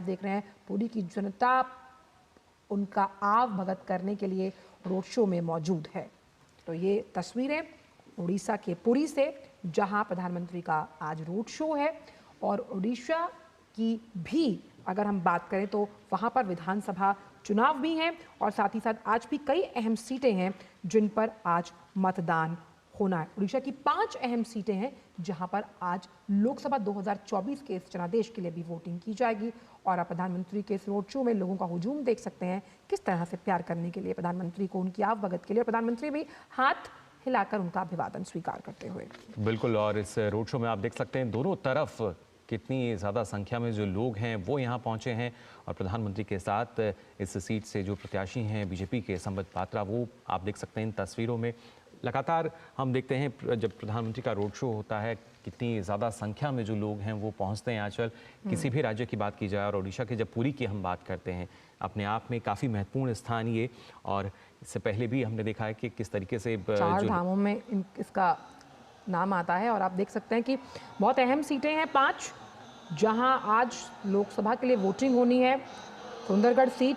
देख रहे हैं पूरी की जनता उनका आव भगत करने के लिए रोड शो में मौजूद है। तो ये तस्वीरें उड़ीसा के पुरी से, जहां प्रधानमंत्री का आज रोड शो है। और उड़ीसा की भी अगर हम बात करें तो वहां पर विधानसभा चुनाव भी हैं और साथ ही साथ आज भी कई अहम सीटें हैं जिन पर आज मतदान होना है। उड़ीसा की 5 अहम सीटें हैं जहां पर आज लोकसभा 2024 के इस जनादेश के लिए भी वोटिंग की जाएगी। और आप प्रधानमंत्री के इस रोड शो में लोगों का हुजूम देख सकते हैं, किस तरह से प्यार करने के लिए प्रधानमंत्री को, उनकी आवभगत के लिए। प्रधानमंत्री भी हाथ हिलाकर उनका अभिवादन स्वीकार करते हुए। बिल्कुल, और इस रोड शो में आप देख सकते हैं दोनों तरफ कितनी ज़्यादा संख्या में जो लोग हैं वो यहाँ पहुँचे हैं और प्रधानमंत्री के साथ इस सीट से जो प्रत्याशी हैं बीजेपी के संबित पात्रा, वो आप देख सकते हैं इन तस्वीरों में। लगातार हम देखते हैं जब प्रधानमंत्री का रोड शो होता है कितनी ज़्यादा संख्या में जो लोग हैं वो पहुंचते हैं आंचल। किसी भी राज्य की बात की जाए और उड़ीसा के जब पुरी की हम बात करते हैं, अपने आप में काफ़ी महत्वपूर्ण स्थान ये। और इससे पहले भी हमने देखा है कि किस तरीके से 4 धामों में इसका नाम आता है। और आप देख सकते हैं कि बहुत अहम सीटें हैं 5, जहां आज लोकसभा के लिए वोटिंग होनी है। सुंदरगढ़ सीट,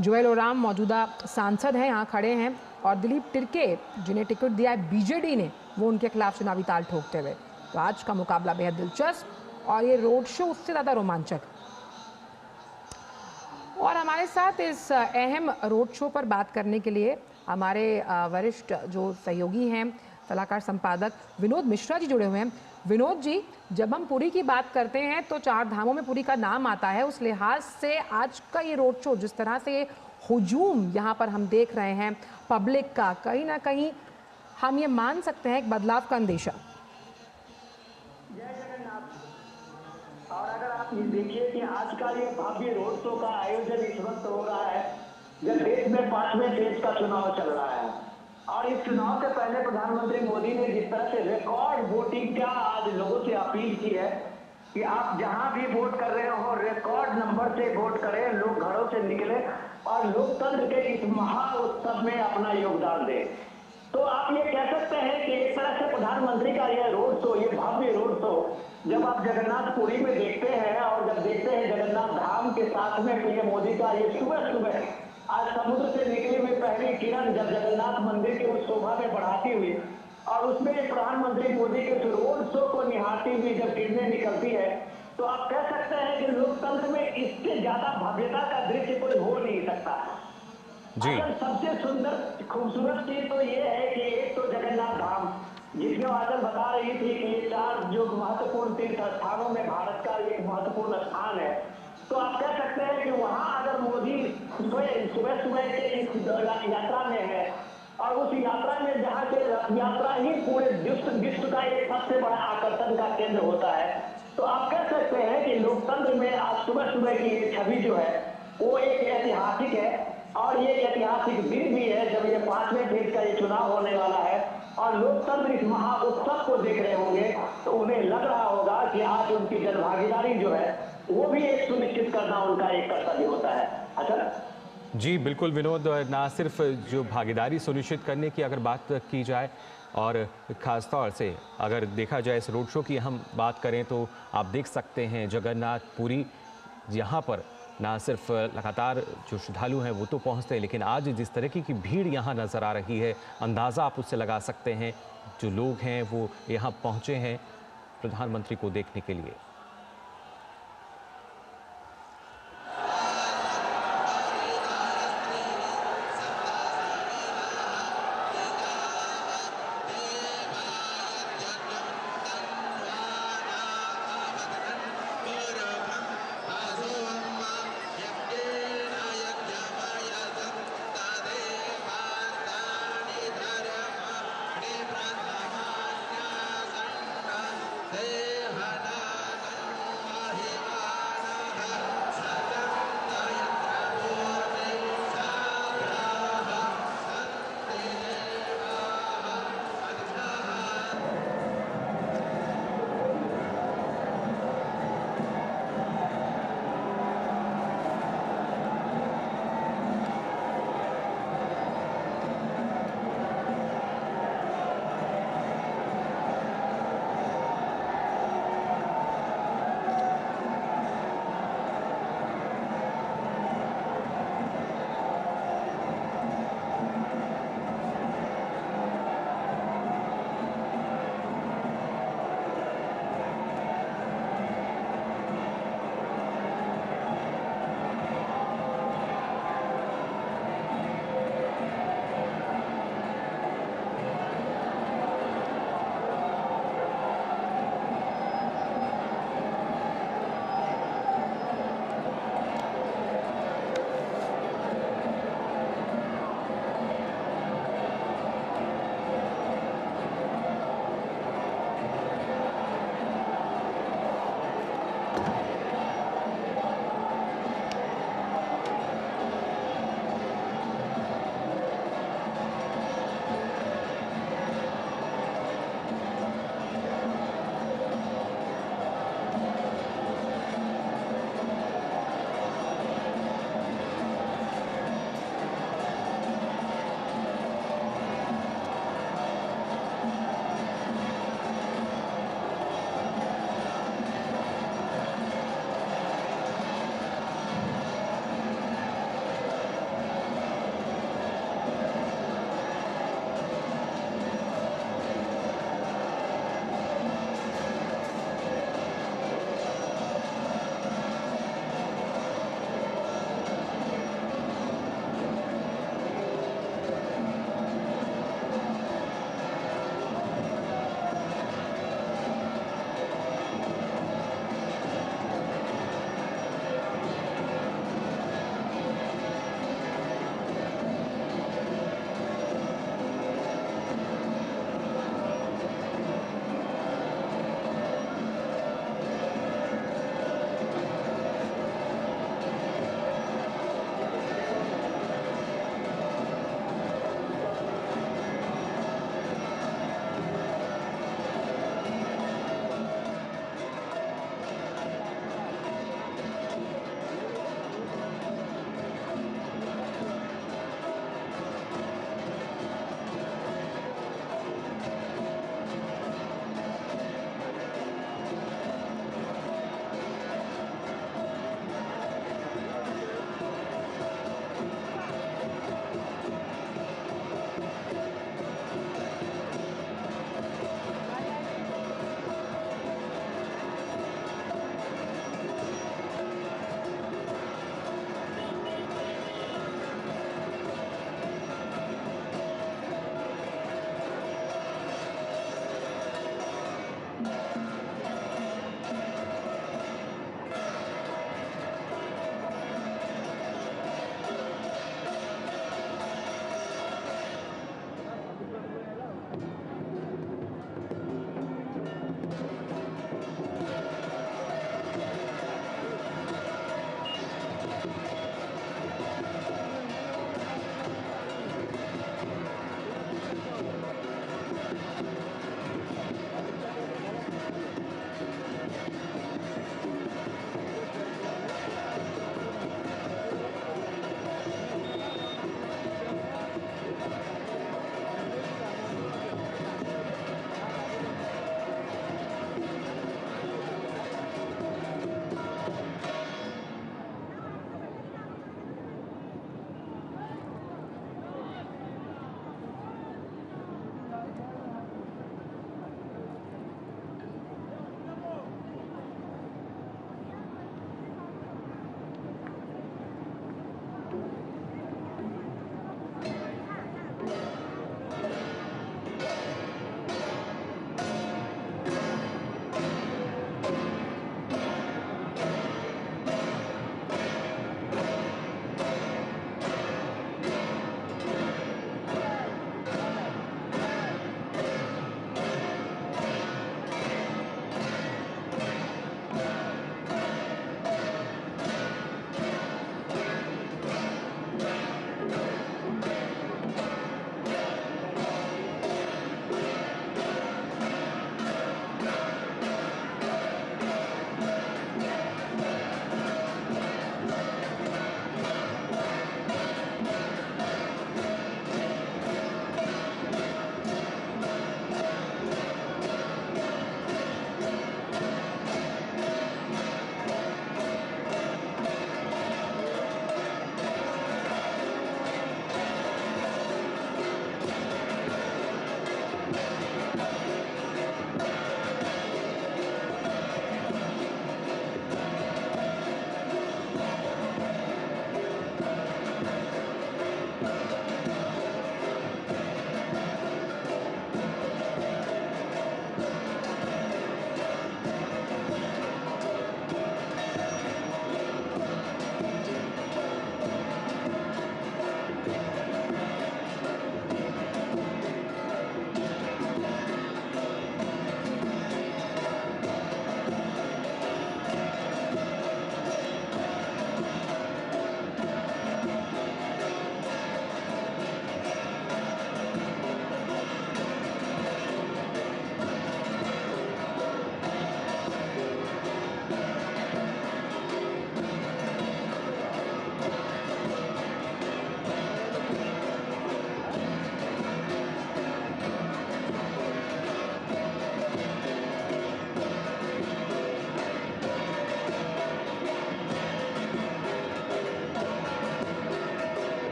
जुएल ओराम मौजूदा सांसद हैं, यहाँ खड़े हैं। और दिलीप तिर्के, जिन्हें टिकट दिया है बीजेडी ने, वो उनके खिलाफ चुनावी ताल ठोकते हुए। तो आज का मुकाबला बेहद दिलचस्प और ये रोड शो उससे ज़्यादा रोमांचक। और हमारे साथ इस अहम रोड शो पर बात करने के लिए हमारे वरिष्ठ जो सहयोगी हैं, सलाहकार संपादक विनोद मिश्रा जी जुड़े हुए हैं। विनोद जी, जब हम पुरी की बात करते हैं तो 4 धामों में पुरी का नाम आता है। उस लिहाज से आज का ये रोड शो, जिस तरह से ये हुजूम यहाँ पर हम देख रहे हैं पब्लिक का, कहीं ना कहीं हम ये मान सकते हैं एक बदलाव का अंदेशा। और अगर आप ये देखिए कि आज का ये भव्य रोड शो का आयोजन इस वक्त हो रहा है जब देश में 5वें फेज का चुनाव चल रहा है। और इस चुनाव से पहले प्रधानमंत्री मोदी ने जिस तरह से रिकॉर्ड वोटिंग का आज लोगों से अपील की है कि आप जहां भी वोट कर रहे हो रिकॉर्ड नंबर से वोट करें, लोग घरों से निकले और लोकतंत्र के इस महा उत्सव में अपना योगदान दें। तो आप ये कह सकते हैं कि एक तरह से प्रधानमंत्री का यह रोड शो, ये भव्य रोड शो जब आप जगन्नाथपुरी में देखते हैं और जब देखते हैं जगन्नाथ धाम के साथ में पीएम मोदी का ये सुबह सुबह आज समुद्र से निकली हुई पहली किरण जब जगन्नाथ मंदिर के उस शोभा में बढ़ाती हुई और उसमें प्रधानमंत्री मोदी के रोड शो को निहारती हुई जब किरणें निकलती है, तो आप कह सकते हैं कि लोकतंत्र में इससे ज्यादा भव्यता का दृश्य कोई हो नहीं सकता जी। सबसे सुंदर खूबसूरत चीज तो ये है कि एक तो जगन्नाथ धाम, जिसमें आजल बता रही थी कि ये 4 जो महत्वपूर्ण तीर्थ स्थानों में भारत का एक महत्वपूर्ण स्थान है। तो आप कह सकते हैं कि वहां अगर मोदी सुबह सुबह के इस यात्रा में है और उस यात्रा में जहाँ से यात्रा ही पूरे विश्व का एक सबसे बड़ा आकर्षण का केंद्र होता है, तो आप कह सकते हैं कि लोकतंत्र में आज सुबह सुबह की ये छवि जो है वो एक ऐतिहासिक है। और ये ऐतिहासिक दिन भी है जब ये 5वें फेज का ये चुनाव होने वाला है और लोकतंत्र इस महा उत्सव को देख रहे होंगे तो उन्हें लग रहा होगा कि आज उनकी जनभागीदारी जो है वो भी एक सुनिश्चित करना उनका एक कर्तव्य होता है। अच्छा जी बिल्कुल विनोद, ना सिर्फ जो भागीदारी सुनिश्चित करने की अगर बात की जाए और ख़ासतौर से अगर देखा जाए इस रोड शो की हम बात करें तो आप देख सकते हैं जगन्नाथपुरी, यहाँ पर ना सिर्फ लगातार जो श्रद्धालु हैं वो तो पहुँचते हैं, लेकिन आज जिस तरह की भीड़ यहाँ नज़र आ रही है, अंदाज़ा आप उससे लगा सकते हैं जो लोग हैं वो यहाँ पहुँचे हैं प्रधानमंत्री को देखने के लिए।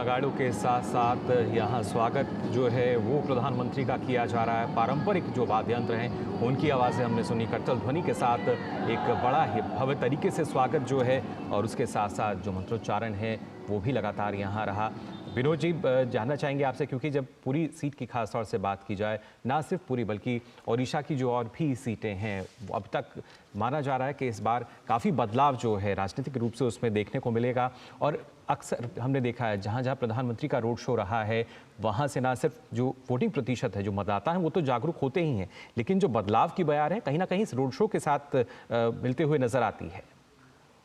नगाड़ों के साथ साथ यहाँ स्वागत जो है वो प्रधानमंत्री का किया जा रहा है। पारंपरिक जो वाद्य यंत्र हैं उनकी आवाज़ें हमने सुनी, करतल ध्वनि के साथ एक बड़ा ही भव्य तरीके से स्वागत जो है, और उसके साथ साथ जो मंत्रोच्चारण है वो भी लगातार यहाँ रहा। विनोद जी, जानना चाहेंगे आपसे, क्योंकि जब पूरी सीट की खास तौर से बात की जाए, ना सिर्फ पूरी बल्कि ओडिशा की जो और भी सीटें हैं, अब तक माना जा रहा है कि इस बार काफ़ी बदलाव जो है राजनीतिक रूप से उसमें देखने को मिलेगा। और अक्सर हमने देखा है जहाँ जहाँ प्रधानमंत्री का रोड शो रहा है वहाँ से ना सिर्फ जो वोटिंग प्रतिशत है, जो मतदाता हैं वो तो जागरूक होते ही हैं, लेकिन जो बदलाव की बयार है कहीं ना कहीं इस रोड शो के साथ मिलते हुए नजर आती है।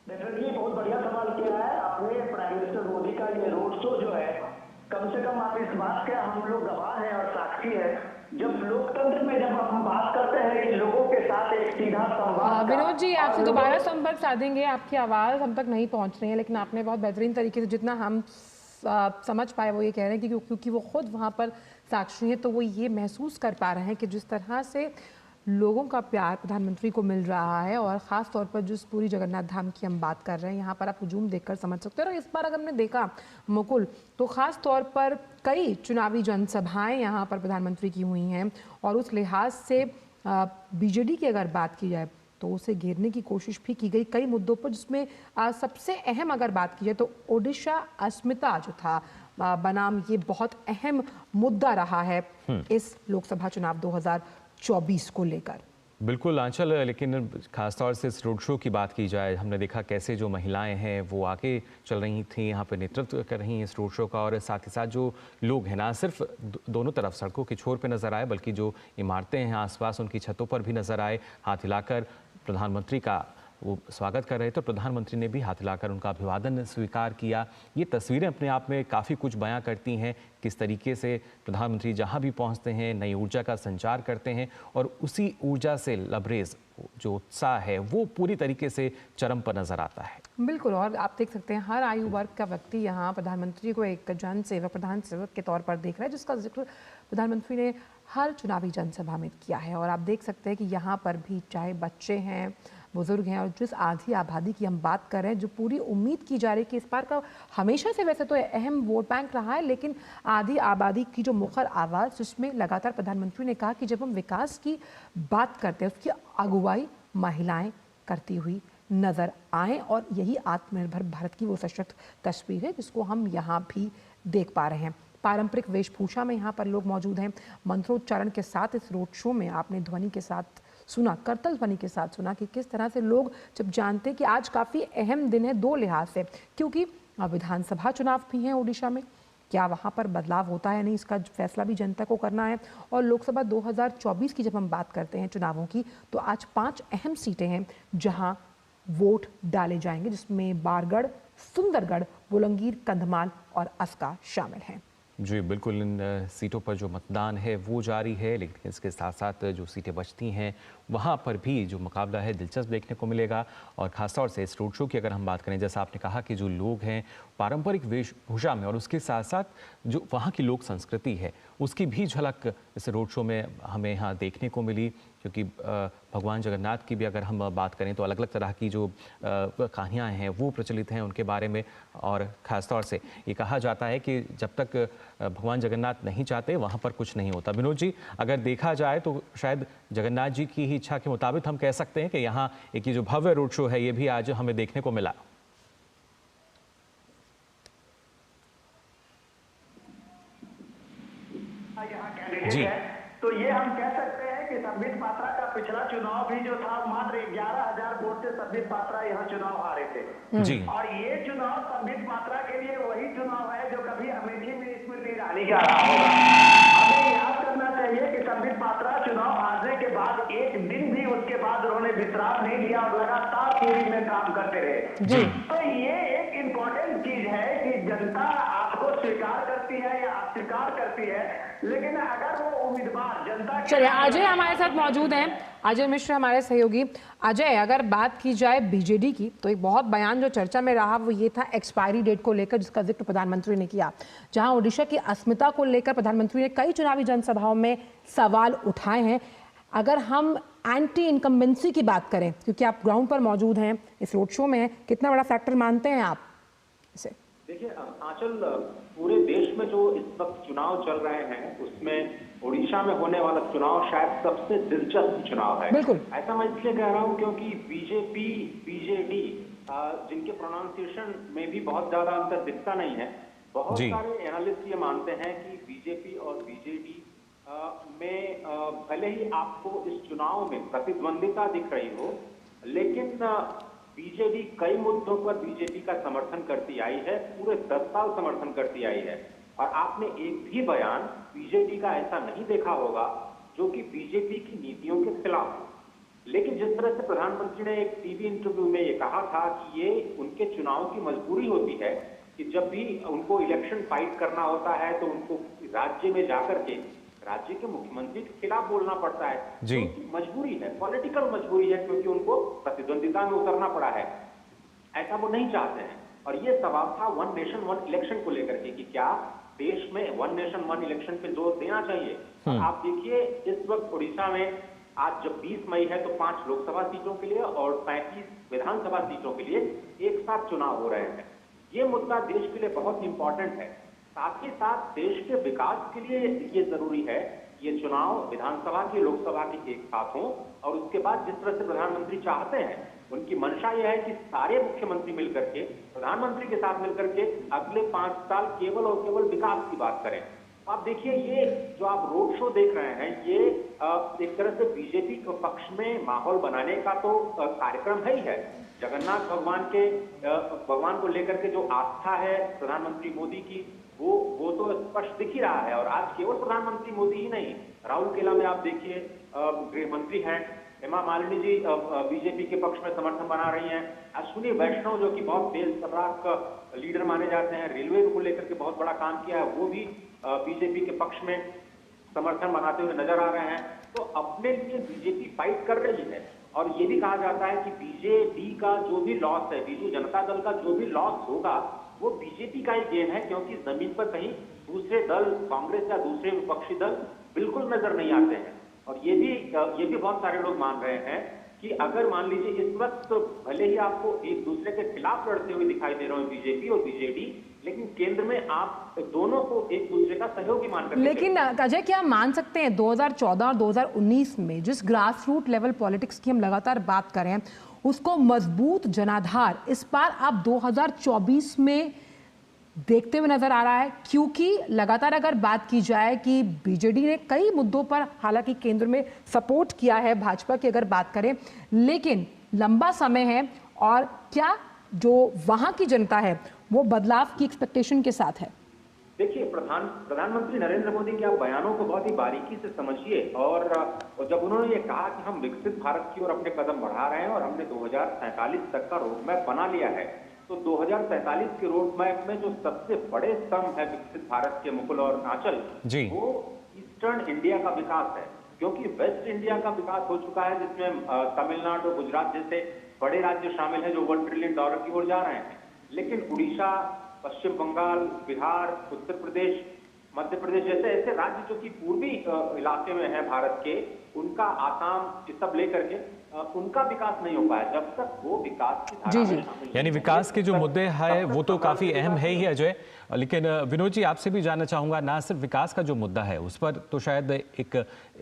डेफिनेटली बहुत बढ़िया सवाल किया है आपने। प्राइम मिनिस्टर मोदी का ये रोड शो जो है, कम से कम आप इस बात के हम लोग गवाह हैं और साक्षी है, जब लोकतंत्र में जब हम बात करते हैं कि लोगों के साथ एक सीधा संवाद। विनोद जी, आपसे दोबारा संपर्क साधेंगे, आपकी आवाज़ हम तक नहीं पहुंच रही है, लेकिन आपने बहुत बेहतरीन तरीके से, जितना हम समझ पाए, वो ये कह रहे हैं कि क्योंकि वो खुद वहाँ पर साक्षी हैं, तो वो ये महसूस कर पा रहे हैं कि जिस तरह से लोगों का प्यार प्रधानमंत्री को मिल रहा है, और ख़ास तौर पर जिस पूरी जगन्नाथ धाम की हम बात कर रहे हैं, यहाँ पर आप हुजूम देखकर समझ सकते हैं। और इस बार अगर हमने देखा मुकुल, तो ख़ास तौर पर कई चुनावी जनसभाएं यहाँ पर प्रधानमंत्री की हुई हैं, और उस लिहाज से बीजेडी की अगर बात की जाए तो उसे घेरने की कोशिश भी की गई कई मुद्दों पर, जिसमें सबसे अहम अगर बात की जाए तो ओडिशा अस्मिता जो था बनाम, ये बहुत अहम मुद्दा रहा है इस लोकसभा चुनाव 2024 को लेकर। बिल्कुल आंचल, लेकिन खासतौर से इस रोड शो की बात की जाए, हमने देखा कैसे जो महिलाएं हैं वो आगे चल रही थी, यहाँ पे नेतृत्व कर रही हैं इस रोड शो का, और साथ ही साथ जो लोग हैं ना सिर्फ दोनों तरफ सड़कों के छोर पे नज़र आए, बल्कि जो इमारतें हैं आसपास उनकी छतों पर भी नज़र आए, हाथ हिलाकर प्रधानमंत्री का वो स्वागत कर रहे थे। प्रधानमंत्री ने भी हाथ हिलाकर उनका अभिवादन स्वीकार किया। ये तस्वीरें अपने आप में काफ़ी कुछ बयां करती हैं, किस तरीके से प्रधानमंत्री जहां भी पहुंचते हैं नई ऊर्जा का संचार करते हैं, और उसी ऊर्जा से लबरेज जो उत्साह है वो पूरी तरीके से चरम पर नजर आता है। बिल्कुल, और आप देख सकते हैं हर आयु वर्ग का व्यक्ति यहाँ प्रधानमंत्री को एक जन सेवक, प्रधान सेवक के तौर पर देख रहा है, जिसका जिक्र प्रधानमंत्री ने हर चुनावी जनसभा में किया है। और आप देख सकते हैं कि यहाँ पर भी चाहे बच्चे हैं, बुजुर्ग हैं, और जिस आधी आबादी की हम बात कर रहे हैं, जो पूरी उम्मीद की जा रही है कि इस बार का हमेशा से वैसे तो अहम वोट बैंक रहा है, लेकिन आधी आबादी की जो मुखर आवाज़, जिसमें लगातार प्रधानमंत्री ने कहा कि जब हम विकास की बात करते हैं उसकी अगुवाई महिलाएं करती हुई नजर आए, और यही आत्मनिर्भर भारत की वो सशक्त तस्वीर है जिसको हम यहाँ भी देख पा रहे हैं। पारंपरिक वेशभूषा में यहाँ पर लोग मौजूद हैं। मंत्रोच्चारण के साथ इस रोड शो में आपने ध्वनि के साथ सुना, करतल ध्वनि के साथ सुना कि किस तरह से लोग जब जानते कि आज काफ़ी अहम दिन है दो लिहाज से, क्योंकि विधानसभा चुनाव भी हैं उड़ीसा में, क्या वहाँ पर बदलाव होता है नहीं, इसका फैसला भी जनता को करना है। और लोकसभा 2024 की जब हम बात करते हैं चुनावों की, तो आज 5 अहम सीटें हैं जहाँ वोट डाले जाएंगे, जिसमें बारगढ़, सुंदरगढ़, बुलंगीर, कंधमाल और अस्का शामिल हैं। जी बिल्कुल, इन सीटों पर जो मतदान है वो जारी है, लेकिन इसके साथ साथ जो सीटें बचती हैं वहाँ पर भी जो मुकाबला है दिलचस्प देखने को मिलेगा। और ख़ासतौर से इस रोड शो की अगर हम बात करें, जैसा आपने कहा कि जो लोग हैं पारंपरिक वेशभूषा में, और उसके साथ साथ जो वहाँ की लोक संस्कृति है उसकी भी झलक इस रोड शो में हमें यहाँ देखने को मिली। क्योंकि भगवान जगन्नाथ की भी अगर हम बात करें तो अलग अलग तरह की जो कहानियाँ हैं वो प्रचलित हैं उनके बारे में, और ख़ासतौर से ये कहा जाता है कि जब तक भगवान जगन्नाथ नहीं चाहते वहाँ पर कुछ नहीं होता। विनोद जी, अगर देखा जाए तो शायद जगन्नाथ जी की ही इच्छा के मुताबिक हम कह सकते हैं कि यहाँ एक ये जो भव्य रोड शो है ये भी आज हमें देखने को मिला। जी, तो ये हम कह सकते हैं कि संबित पात्रा का पिछला चुनाव भी जो था मात्र 11,000 वोट से संबित पात्रा यहाँ चुनाव हारे थे जी, और ये चुनाव संबित पात्रा के लिए वही चुनाव है जो कभी अमेठी में स्मृति ईरानी का रहा होगा। हमें याद करना चाहिए कि संबित पात्रा चुनाव हारने के बाद एक दिन भी उसके बाद उन्होंने विश्राम नहीं लिया और लगातार टीवी में काम करते रहे। जी, तो ये एक इम्पोर्टेंट चीज है कि जनता आपको स्वीकार करती है या अस्वीकार करती है, लेकिन अगर वो उम्मीदवार जनता के, चलिए अजय हमारे साथ मौजूद हैं, अजय मिश्र हमारे सहयोगी। अजय, अगर बात की जाए बीजेडी की, तो एक बहुत बयान जो चर्चा में रहा वो ये था एक्सपायरी डेट को लेकर, जिसका जिक्र प्रधानमंत्री ने किया, जहां ओडिशा की अस्मिता को लेकर प्रधानमंत्री ने कई चुनावी जनसभाओं में सवाल उठाए हैं। अगर हम एंटी इनकम्बेंसी की बात करें, क्योंकि आप ग्राउंड पर मौजूद हैं, इस रोड शो में, कितना बड़ा फैक्टर मानते हैं आप इसे? देखिए आंचल, पूरे देश में जो इस वक्त चुनाव चल रहे हैं उसमें उड़ीसा में होने वाला चुनाव शायद सबसे दिलचस्प चुनाव है। बिल्कुल। ऐसा मैं इसलिए कह रहा हूं क्योंकि बीजेपी, बीजेडी जिनके प्रोनाउंसिएशन में भी बहुत ज्यादा अंतर दिखता नहीं है, बहुत जी। सारे एनालिस्ट ये मानते हैं कि बीजेपी और बीजेडी में भले ही आपको इस चुनाव में प्रतिद्वंदिता दिख रही हो, लेकिन बीजेडी कई मुद्दों पर बीजेपी का समर्थन करती आई है, पूरे 10 साल समर्थन करती आई है। और आपने एक भी बयान बीजेडी का ऐसा नहीं देखा होगा जो कि बीजेपी की नीतियों के खिलाफ हो। लेकिन जिस तरह से प्रधानमंत्री ने एक टीवी इंटरव्यू में ये कहा था कि ये उनके चुनाव की मजबूरी होती है कि जब भी उनको इलेक्शन फाइट करना होता है तो उनको राज्य में जाकर के राज्य के मुख्यमंत्री के खिलाफ बोलना पड़ता है। जी। तो मजबूरी है, पॉलिटिकल मजबूरी है, क्योंकि उनको प्रतिद्वंदिता में उतरना पड़ा है। ऐसा वो नहीं चाहते हैं। और ये सवाल था वन नेशन वन इलेक्शन को लेकर के कि क्या देश में वन नेशन वन इलेक्शन पे जोर देना चाहिए। आप देखिए इस वक्त उड़ीसा में आज जब 20 मई है तो 5 लोकसभा सीटों के लिए और 35 विधानसभा सीटों के लिए एक साथ चुनाव हो रहे हैं। ये मुद्दा देश के लिए बहुत इंपॉर्टेंट है। साथ ही साथ देश के विकास के लिए ये जरूरी है ये चुनाव विधानसभा की, लोकसभा की एक साथ हों। और उसके बाद जिस तरह से प्रधानमंत्री चाहते हैं, उनकी मंशा यह है कि सारे मुख्यमंत्री मिलकर के प्रधानमंत्री के साथ मिलकर के अगले 5 साल केवल और केवल विकास की बात करें। आप देखिए ये जो आप रोड शो देख रहे हैं, ये एक तरह से बीजेपी के पक्ष में माहौल बनाने का तो कार्यक्रम है ही है। जगन्नाथ भगवान को लेकर के जो आस्था है प्रधानमंत्री मोदी की, वो तो स्पष्ट दिख ही रहा है। और आज केवल प्रधानमंत्री मोदी ही नहीं, राउरकेला में आप देखिए गृह मंत्री हैं हेमा मालिनी जी बीजेपी के पक्ष में समर्थन बना रही हैं। अश्विनी वैष्णव जो कि बहुत तेज तर्राक लीडर माने जाते हैं, रेलवे को लेकर के बहुत बड़ा काम किया है, वो भी बीजेपी के पक्ष में समर्थन बनाते हुए नजर आ रहे हैं। तो अपने लिए बीजेपी फाइट कर रही है। और ये भी कहा जाता है कि बीजेडी का जो भी लॉस है, बीजू जनता दल का जो भी लॉस होगा वो बीजेपी का ही गेन है, क्योंकि जमीन पर कहीं दूसरे दल, कांग्रेस या दूसरे विपक्षी दल बिल्कुल नजर नहीं आते हैं। और ये भी बहुत सारे लोग मान रहे हैं कि अगर मान लीजिए इस वक्त भले ही आपको एक दूसरे के खिलाफ लड़ते हुए दिखाई दे रहे हो बीजेपी और बीजेडी, लेकिन केंद्र में आप दोनों को एक दूसरे का सहयोगी मानकर। लेकिन अजय, क्या हम मान सकते हैं 2014 और 2019 में जिस ग्रास रूट लेवल पॉलिटिक्स की हम लगातार बात कर रहे हैं, उसको मजबूत जनाधार इस बार आप 2024 में देखते हुए नजर आ रहा है? क्योंकि लगातार अगर बात की जाए कि बीजेडी ने कई मुद्दों पर हालांकि केंद्र में सपोर्ट किया है भाजपा की अगर बात करें, लेकिन लंबा समय है और क्या जो वहां की जनता है वो बदलाव की एक्सपेक्टेशन के साथ है? देखिए प्रधानमंत्री नरेंद्र मोदी के आप बयानों को बहुत ही बारीकी से समझिए। और जब उन्होंने ये कहा कि हम विकसित भारत की ओर अपने कदम बढ़ा रहे हैं और हमने 2047 तक का रोड मैप बना लिया है, तो 2047 के रोड मैप में जो सबसे बड़े स्तंभ है विकसित भारत के, मुकुल और आंचल, वो ईस्टर्न इंडिया का विकास है। क्योंकि वेस्ट इंडिया का विकास हो चुका है, जिसमें तमिलनाडु, गुजरात जैसे बड़े राज्य शामिल हैं जो $1 ट्रिलियन की ओर जा रहे हैं। लेकिन उड़ीसा, पश्चिम बंगाल, बिहार, उत्तर प्रदेश, मध्य प्रदेश जैसे ऐसे राज्य जो कि पूर्वी इलाके में है भारत के, उनका आसाम ये सब लेकर के उनका विकास नहीं हो पाया जब तक वो विकास की धारा में शामिल। यानी विकास के जो मुद्दे हैं वो तो काफी अहम है ही अजय। लेकिन विनोद जी, आपसे भी जानना चाहूंगा, ना सिर्फ विकास का जो मुद्दा है उस पर तो शायद एक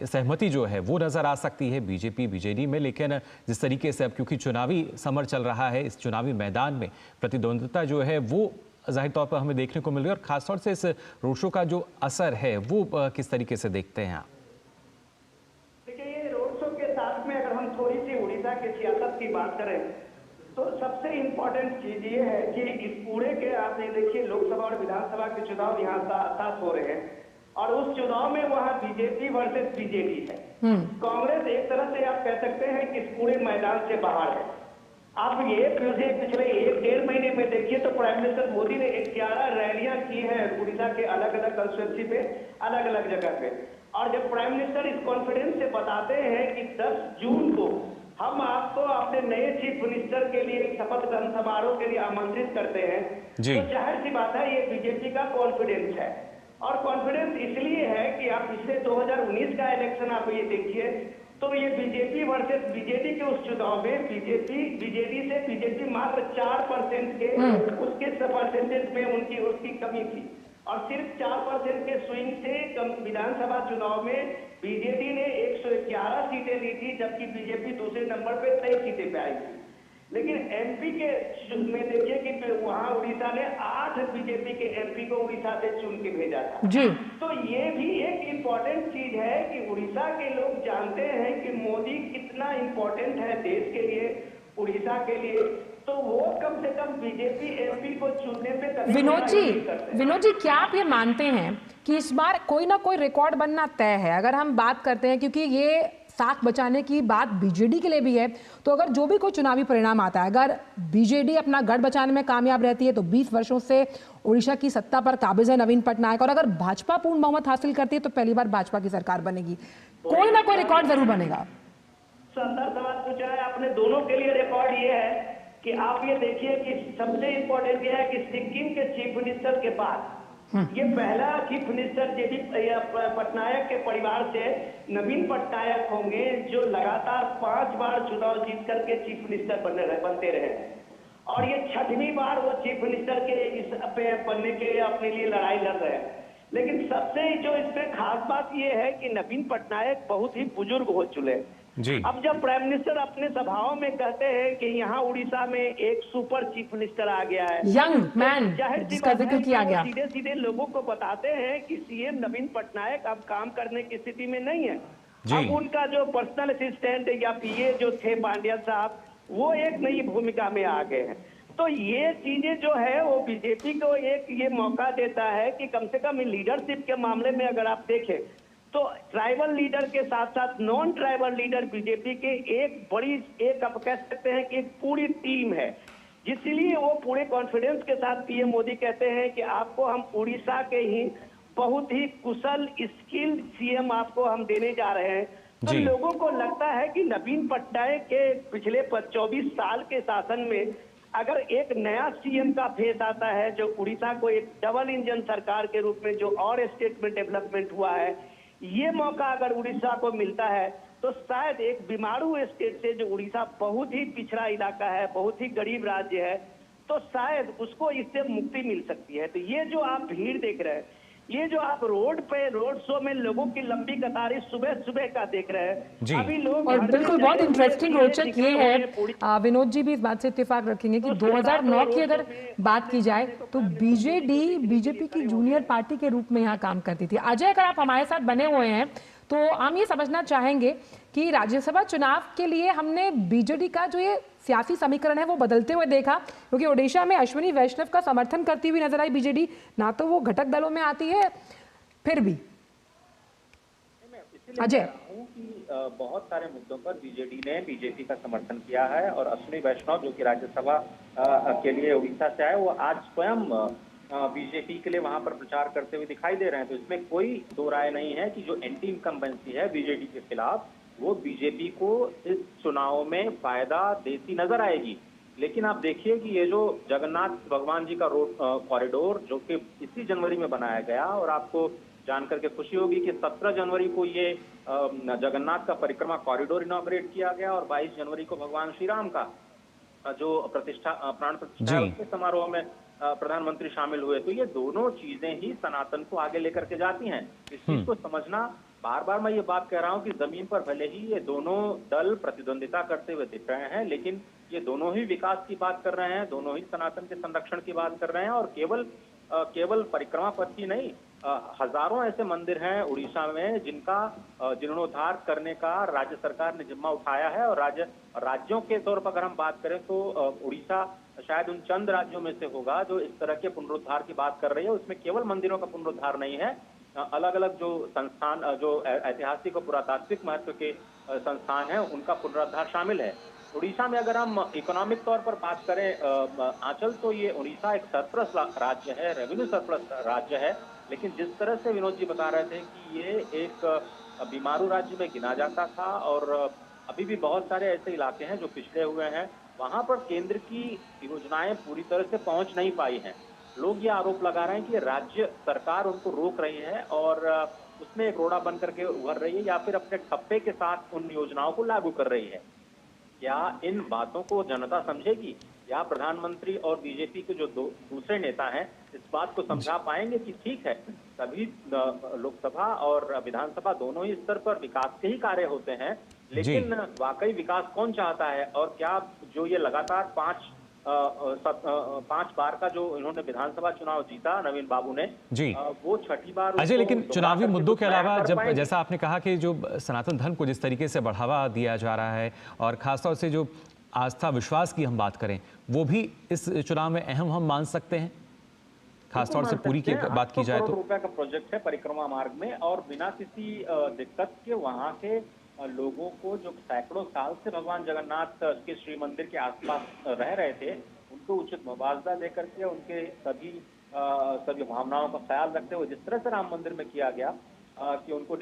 सहमति जो है वो नजर आ सकती है बीजेपी बीजेडी में, लेकिन जिस तरीके से अब क्योंकि चुनावी समर चल रहा है, इस चुनावी मैदान में प्रतिद्वंदिता जो है वो जाहिर तौर पर हमें देखने को मिल रही है, और खासतौर से इस रोड शो का जो असर है वो किस तरीके से देखते हैं आप? देखिए, ये रोड शो के साथ में अगर हम थोड़ी सी उड़ीसा की सियासत की बात करें तो सबसे इम्पोर्टेंट चीज ये है कि इस पूरे के आपने देखिए लोकसभा और विधानसभा के चुनाव यहाँ साथ हो रहे हैं और उस चुनाव में वहाँ बीजेपी वर्सेस बीजेडी है। कांग्रेस एक तरह से आप कह सकते हैं कि इस पूरे मैदान से बाहर है। आप ये पिछले 1-1.5 महीने में देखिए तो प्राइम मिनिस्टर मोदी ने 11 रैलियां की हैं उड़ीसा के अलग अलग कंस्टिट्यूंसी पे, अलग अलग जगह पे। और जब प्राइम मिनिस्टर इस कॉन्फिडेंस से बताते हैं कि 10 जून को हम आपको अपने नए चीफ मिनिस्टर के लिए एक शपथ ग्रहण समारोह के लिए आमंत्रित करते हैं, तो जाहिर सी बात है ये बीजेपी का कॉन्फिडेंस है। और कॉन्फिडेंस इसलिए है कि आप पिछले 2019 का इलेक्शन आप ये देखिए तो ये बीजेपी वर्सेस बीजेडी के उस चुनाव में बीजेडी से मात्र 4% 6% के उसके परसेंटेज में उसकी कमी थी और सिर्फ 4% के स्विंग से विधानसभा चुनाव में बीजेपी ने 111 सीटें ली थी, जबकि बीजेपी दूसरे नंबर पे 23 सीटें पे आई थी। लेकिन एमपी के में देखिए कि वहां उड़ीसा ने 8 बीजेपी के एमपी को उड़ीसा से चुन के भेजा था। जी। तो ये भी एक इम्पोर्टेंट चीज है कि उड़ीसा के लोग जानते हैं कि मोदी कितना इम्पोर्टेंट है देश के लिए, उड़ीसा के लिए, तो वो कम से कम बीजेपी एमपी को चुनने पे कभी विनोद जी क्या आप ये मानते हैं कि इस बार कोई ना कोई रिकॉर्ड बनना तय है? अगर हम बात करते हैं, क्योंकि ये साख बचाने की बात बीजेडी के लिए भी है, तो अगर जो भी कोई चुनावी परिणाम आता है, अगर बीजेडी अपना गढ़ बचाने में कामयाब रहती है तो 20 वर्षों से उड़ीसा की सत्ता पर काबिज है नवीन पटनायक, और अगर भाजपा पूर्ण बहुमत हासिल करती है तो पहली बार भाजपा की सरकार बनेगी। कोई ना कोई रिकॉर्ड जरूर बनेगा। शानदार सवाल पूछा है आपने। दोनों के लिए रिकॉर्ड ये है कि आप ये देखिए कि सबसे इम्पोर्टेंट यह है कि सिक्किम के चीफ मिनिस्टर के बाद ये पहला चीफ मिनिस्टर जेडी पटनायक के परिवार से नवीन पटनायक होंगे जो लगातार 5 बार चुनाव जीत करके चीफ मिनिस्टर बनते रहे, और ये 6वीं बार वो चीफ मिनिस्टर के इस पे बनने के लिए अपने लिए लड़ाई लड़ रहे हैं। लेकिन सबसे जो इसमें खास बात ये है कि नवीन पटनायक बहुत ही बुजुर्ग हो चुके हैं। जी। अब जब प्राइम मिनिस्टर अपने सभाओं में कहते हैं कि यहाँ उड़ीसा में एक सुपर चीफ मिनिस्टर आ गया है, यंग मैन जिसका जिक्र किया गया, सीधे सीधे लोगों को बताते हैं कि सीएम नवीन पटनायक अब काम करने की स्थिति में नहीं है। अब उनका जो पर्सनल असिस्टेंट या पीए जो थे पांड्या साहब, वो एक नई भूमिका में आ गए हैं। तो ये चीजें जो है वो बीजेपी को एक ये मौका देता है कि कम से कम लीडरशिप के मामले में अगर आप देखें तो ट्राइबल लीडर के साथ साथ नॉन ट्राइबल लीडर बीजेपी के एक आप कह सकते हैं कि एक पूरी टीम है, जिसलिए वो पूरे कॉन्फिडेंस के साथ पीएम मोदी कहते हैं कि आपको हम उड़ीसा के ही बहुत ही कुशल स्किल्ड सीएम आपको हम देने जा रहे हैं। तो लोगों को लगता है कि नवीन पटनायक के पिछले 24 साल के शासन में अगर एक नया सीएम का फेस आता है जो उड़ीसा को एक डबल इंजन सरकार के रूप में जो और स्टेट में डेवलपमेंट हुआ है, ये मौका अगर उड़ीसा को मिलता है तो शायद एक बीमारू स्टेट से जो उड़ीसा बहुत ही पिछड़ा इलाका है, बहुत ही गरीब राज्य है, तो शायद उसको इससे मुक्ति मिल सकती है। तो ये जो आप भीड़ देख रहे हैं, ये जो आप रोड शो में लोगों की लंबी कतारें सुबह सुबह का देख रहे हैं, अभी लोग और बिल्कुल बहुत इंटरेस्टिंग रोचक ये है, विनोद जी भी इस बात से इत्तेफाक रखेंगे कि 2009 की अगर बात की जाए तो बीजेपी की जूनियर पार्टी के रूप में यहाँ काम करती थी। अजय, अगर आप हमारे साथ बने हुए हैं तो हम ये समझना चाहेंगे कि राज्यसभा चुनाव के लिए हमने बीजेडी का जो ये सियासी समीकरण है वो बदलते हुए देखा, क्योंकि ओडिशा में अश्विनी वैष्णव का समर्थन करती हुई नजर आई बीजेडी, ना तो वो घटक दलों में आती है फिर भी। अजय, बहुत सारे मुद्दों पर बीजेडी ने बीजेपी का समर्थन किया है और अश्विनी वैष्णव जो कि राज्यसभा के लिए उड़ीसा से आए, वो आज स्वयं बीजेपी के लिए वहां पर प्रचार करते हुए दिखाई दे रहे हैं। तो इसमें कोई दो राय नहीं है कि जो एंटी इनकम्बेंसी है बीजेडी के खिलाफ वो बीजेपी को इस चुनाव में फायदा देती नजर आएगी। लेकिन आप देखिए कि ये जो जगन्नाथ भगवान जी का रोड कॉरिडोर जो कि इसी जनवरी में बनाया गया, और आपको जानकर के खुशी होगी कि 17 जनवरी को ये जगन्नाथ का परिक्रमा कॉरिडोर इनॉग्रेट किया गया और 22 जनवरी को भगवान श्री राम का जो प्राण प्रतिष्ठा उसके समारोह में प्रधानमंत्री शामिल हुए। तो ये दोनों चीजें ही सनातन को आगे लेकर के जाती हैं। इस चीज को समझना, बार बार मैं ये बात कह रहा हूँ कि जमीन पर भले ही ये दोनों दल प्रतिद्वंदिता करते हुए दिख रहे हैं, लेकिन ये दोनों ही विकास की बात कर रहे हैं, दोनों ही सनातन के संरक्षण की बात कर रहे हैं। और केवल परिक्रमा पथ ही नहीं, हजारों ऐसे मंदिर हैं उड़ीसा में जिनका जीर्णोद्धार करने का राज्य सरकार ने जिम्मा उठाया है। और राज्यों के तौर पर अगर हम बात करें तो उड़ीसा शायद उन चंद राज्यों में से होगा जो इस तरह के पुनरुद्धार की बात कर रही है। उसमें केवल मंदिरों का पुनरुद्धार नहीं है, अलग अलग जो संस्थान, जो ऐतिहासिक और पुरातात्विक महत्व के संस्थान हैं, उनका पुनरुद्धार शामिल है। उड़ीसा में अगर हम इकोनॉमिक तौर पर बात करें आंचल, तो ये उड़ीसा एक सरप्लस राज्य है, रेवेन्यू सरप्लस राज्य है। लेकिन जिस तरह से विनोद जी बता रहे थे कि ये एक बीमारू राज्य में गिना जाता था और अभी भी बहुत सारे ऐसे इलाके हैं जो पिछड़े हुए हैं, वहां पर केंद्र की योजनाएं पूरी तरह से पहुंच नहीं पाई हैं। लोग ये आरोप लगा रहे हैं कि राज्य सरकार उनको रोक रही है और उसमें एक रोड़ा बन करके उभर रही है या फिर अपने ठप्पे के साथ उन योजनाओं को लागू कर रही है। क्या इन बातों को जनता समझेगी? यहाँ प्रधानमंत्री और बीजेपी के जो दूसरे नेता हैं इस बात को समझा पाएंगे कि ठीक है, सभी लोकसभा और विधानसभा दोनों ही स्तर पर विकास के ही कार्य होते हैं, लेकिन वाकई विकास कौन चाहता है? और क्या जो ये लगातार 5 बार का जो इन्होंने विधानसभा चुनाव जीता नवीन बाबू ने, जी वो छठी बार अजय, लेकिन चुनावी मुद्दों के अलावा जब पाएंगे। जैसा आपने कहा कि जो सनातन धर्म को जिस तरीके से बढ़ावा दिया जा रहा है और खासतौर से जो आस्था विश्वास की हम बात करें, वो भी इस चुनाव में अहम हम मान सकते हैं, खासतौर से पूरी की बात की जाए तो। रुपए का प्रोजेक्ट है परिक्रमा मार्ग में, और बिना किसी दिक्कत के वहाँ के लोगों को जो सैकड़ों साल से भगवान जगन्नाथ के श्री मंदिर के आसपास रह रहे थे, उनको उचित मुआवजा देकर के उनके सभी भावनाओं का ख्याल रखते हुए जिस तरह से राम मंदिर में किया गया कि उनको